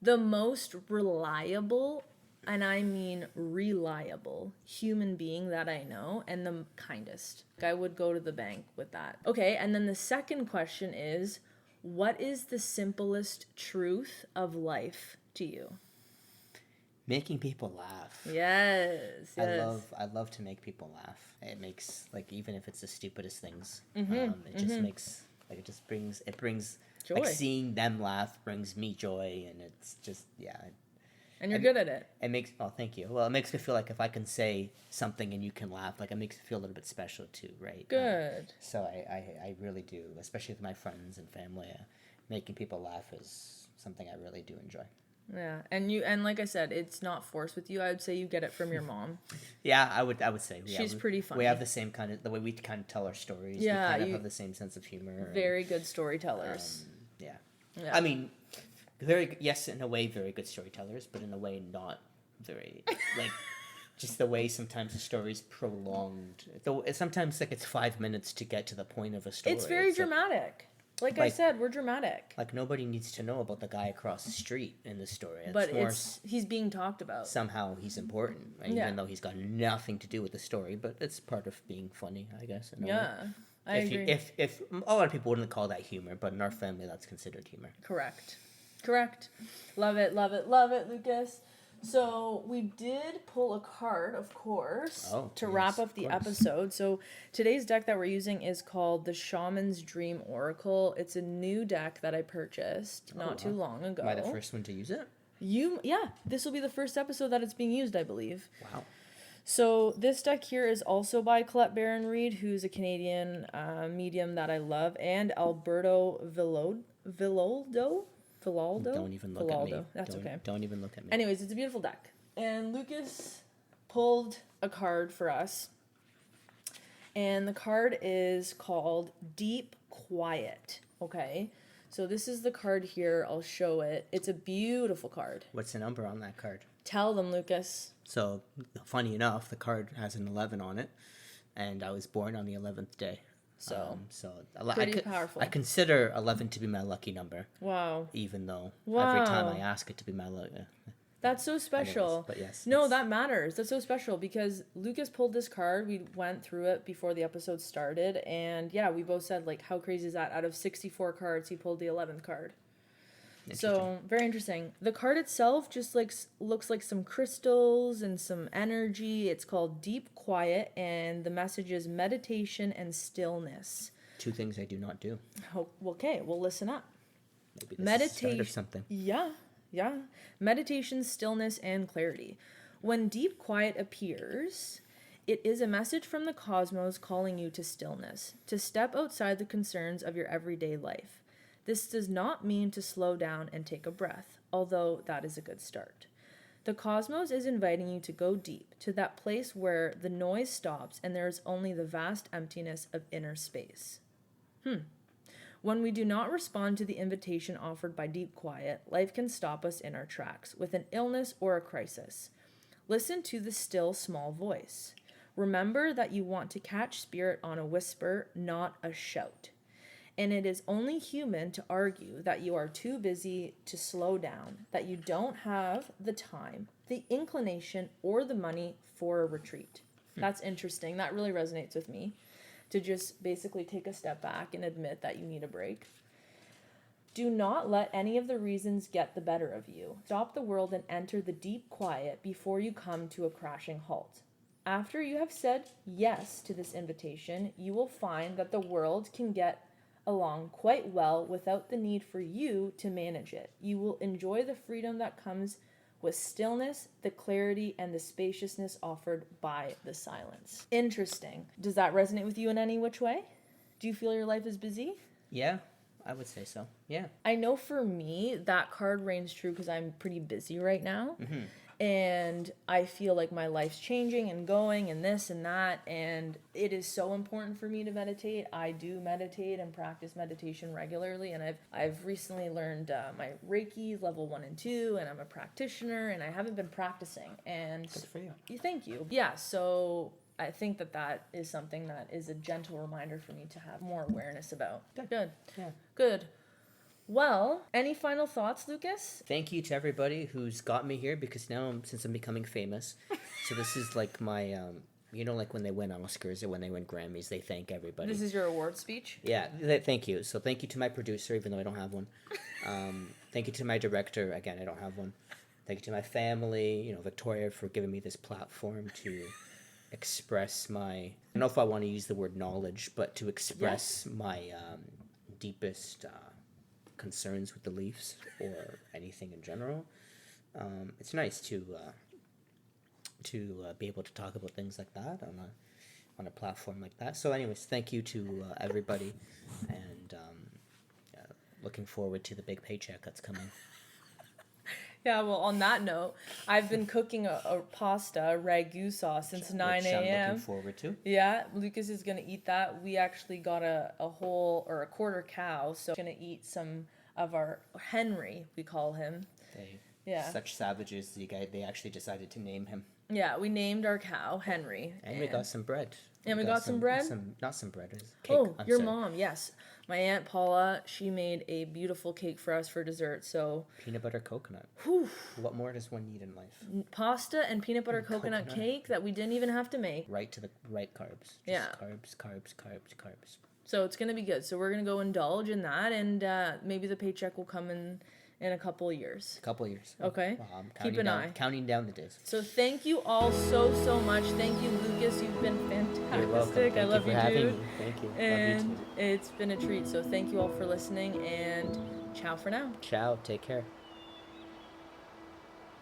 Speaker 2: the most reliable, and I mean reliable, human being that I know, and the kindest. I would go to the bank with that. Okay, and then the second question is, what is the simplest truth of life to you?
Speaker 3: Making people laugh.
Speaker 2: Yes.
Speaker 3: I love to make people laugh. It makes, like, even if it's the stupidest things, it just makes, like, it brings
Speaker 2: joy.
Speaker 3: Like, seeing them laugh brings me joy, and it's just, yeah.
Speaker 2: And you're good at it.
Speaker 3: It makes, oh, thank you. Well, it makes me feel like if I can say something and you can laugh, like, it makes me feel a little bit special too, right?
Speaker 2: Good.
Speaker 3: So I really do, especially with my friends and family. Making people laugh is something I really do enjoy.
Speaker 2: Yeah, and like I said, it's not forced with you. I would say you get it from your mom.
Speaker 3: Yeah, I would say.
Speaker 2: She's pretty funny.
Speaker 3: We have the same the way we kind of tell our stories.
Speaker 2: Yeah,
Speaker 3: we kind of have the same sense of humor.
Speaker 2: Very good storytellers.
Speaker 3: Yeah.
Speaker 2: Yeah.
Speaker 3: I mean, yes, in a way, very good storytellers, but in a way, not very, like, just the way sometimes the story's prolonged. Sometimes, like, it's 5 minutes to get to the point of a story.
Speaker 2: It's very dramatic. Like I said, we're dramatic.
Speaker 3: Like, nobody needs to know about the guy across the street in the story.
Speaker 2: But he's being talked about.
Speaker 3: Somehow he's important, right? Even though he's got nothing to do with the story. But it's part of being funny, I guess.
Speaker 2: I agree.
Speaker 3: If a lot of people wouldn't call that humor, but in our family, that's considered humor.
Speaker 2: Correct. Love it, Lucas. So we did pull a card, of course, to wrap up the episode. So today's deck that we're using is called the Shaman's Dream Oracle. It's a new deck that I purchased not too long ago.
Speaker 3: Am I the first one to use it?
Speaker 2: This will be the first episode that it's being used, I believe.
Speaker 3: Wow.
Speaker 2: So this deck here is also by Colette Baron Reed, who's a Canadian medium that I love, and Alberto Villoldo.
Speaker 3: Don't even look at me.
Speaker 2: That's okay.
Speaker 3: Don't even look at me.
Speaker 2: Anyways, it's a beautiful deck. And Lucas pulled a card for us. And the card is called Deep Quiet. Okay? So this is the card here. I'll show it. It's a beautiful card.
Speaker 3: What's the number on that card?
Speaker 2: Tell them, Lucas.
Speaker 3: So, funny enough, the card has an 11 on it. And I was born on the 11th day. So
Speaker 2: pretty powerful.
Speaker 3: I consider 11 to be my lucky number.
Speaker 2: Wow.
Speaker 3: Even though every time I ask it to be my lucky.
Speaker 2: That's so special.
Speaker 3: But yes.
Speaker 2: No, that matters. That's so special because Lucas pulled this card. We went through it before the episode started. And yeah, we both said, like, how crazy is that? Out of 64 cards, he pulled the 11th card. So, very interesting. The card itself just looks like some crystals and some energy. It's called Deep Quiet, and the message is meditation and stillness.
Speaker 3: 2 things I do not do.
Speaker 2: Okay, well, listen up.
Speaker 3: Maybe this is the start of something.
Speaker 2: Yeah. Meditation, stillness, and clarity. When deep quiet appears, it is a message from the cosmos calling you to stillness, to step outside the concerns of your everyday life. This does not mean to slow down and take a breath, although that is a good start. The cosmos is inviting you to go deep, to that place where the noise stops and there is only the vast emptiness of inner space. When we do not respond to the invitation offered by deep quiet, life can stop us in our tracks with an illness or a crisis. Listen to the still small voice. Remember that you want to catch spirit on a whisper, not a shout. And it is only human to argue that you are too busy to slow down, that you don't have the time, the inclination, or the money for a retreat. That's interesting. That really resonates with me, to just basically take a step back and admit that you need a break. Do not let any of the reasons get the better of you. Stop the world and enter the deep quiet before you come to a crashing halt. After you have said yes to this invitation, you will find that the world can get along quite well without the need for you to manage it. You will enjoy the freedom that comes with stillness, the clarity, and the spaciousness offered by the silence. Interesting. Does that resonate with you in any which way? Do you feel your life is busy?
Speaker 3: Yeah, I would say so. Yeah.
Speaker 2: I know for me, that card reigns true because I'm pretty busy right now. And I feel like my life's changing and going and this and that. And it is so important for me to meditate. I do meditate and practice meditation regularly. And I've recently learned my Reiki level 1 and 2. And I'm a practitioner. And I haven't been practicing. And
Speaker 3: Good for you.
Speaker 2: Thank you. Yeah, so I think that is something that is a gentle reminder for me to have more awareness about. Good.
Speaker 3: Yeah.
Speaker 2: Good. Well, any final thoughts, Lucas?
Speaker 3: Thank you to everybody who's got me here, because now, since I'm becoming famous, so this is like my, like when they win Oscars or when they win Grammys, they thank everybody.
Speaker 2: This is your award speech?
Speaker 3: Yeah, thank you. So thank you to my producer, even though I don't have one. Thank you to my director. Again, I don't have one. Thank you to my family, Victoria, for giving me this platform to express my, I don't know if I want to use the word knowledge, but to express my deepest concerns with the Leafs or anything in general. It's nice to be able to talk about things like that on a platform like that. So anyways, thank you to everybody, and looking forward to the big paycheck that's coming.
Speaker 2: Yeah, well, on that note, I've been cooking a pasta ragu sauce since 9 a.m.
Speaker 3: Which I'm looking forward to.
Speaker 2: Yeah, Lucas is going to eat that. We actually got a whole or a quarter cow, so going to eat some of our Henry, we call him.
Speaker 3: Such savages, they actually decided to name him.
Speaker 2: Yeah, we named our cow Henry.
Speaker 3: And we got some bread.
Speaker 2: And we got some bread?
Speaker 3: Not some bread, it was cake.
Speaker 2: Oh, your mom, yes. My Aunt Paula, she made a beautiful cake for us for dessert, so...
Speaker 3: Peanut butter coconut.
Speaker 2: Whew.
Speaker 3: What more does one need in life?
Speaker 2: Pasta and peanut butter coconut cake that we didn't even have to make.
Speaker 3: Right to the right carbs.
Speaker 2: Yeah.
Speaker 3: Carbs.
Speaker 2: So it's going to be good. So we're going to go indulge in that, and maybe the paycheck will come in a couple of years. Okay.
Speaker 3: Well,
Speaker 2: Keep an eye.
Speaker 3: Counting down the days.
Speaker 2: So thank you all so much. Thank you, Lucas. You've been fantastic.
Speaker 3: You're welcome. Thank
Speaker 2: I love
Speaker 3: you
Speaker 2: you,
Speaker 3: for having
Speaker 2: dude.
Speaker 3: me. Thank you.
Speaker 2: And
Speaker 3: love you too.
Speaker 2: it's been a treat. So thank you all for listening, and ciao for now.
Speaker 3: Ciao. Take care.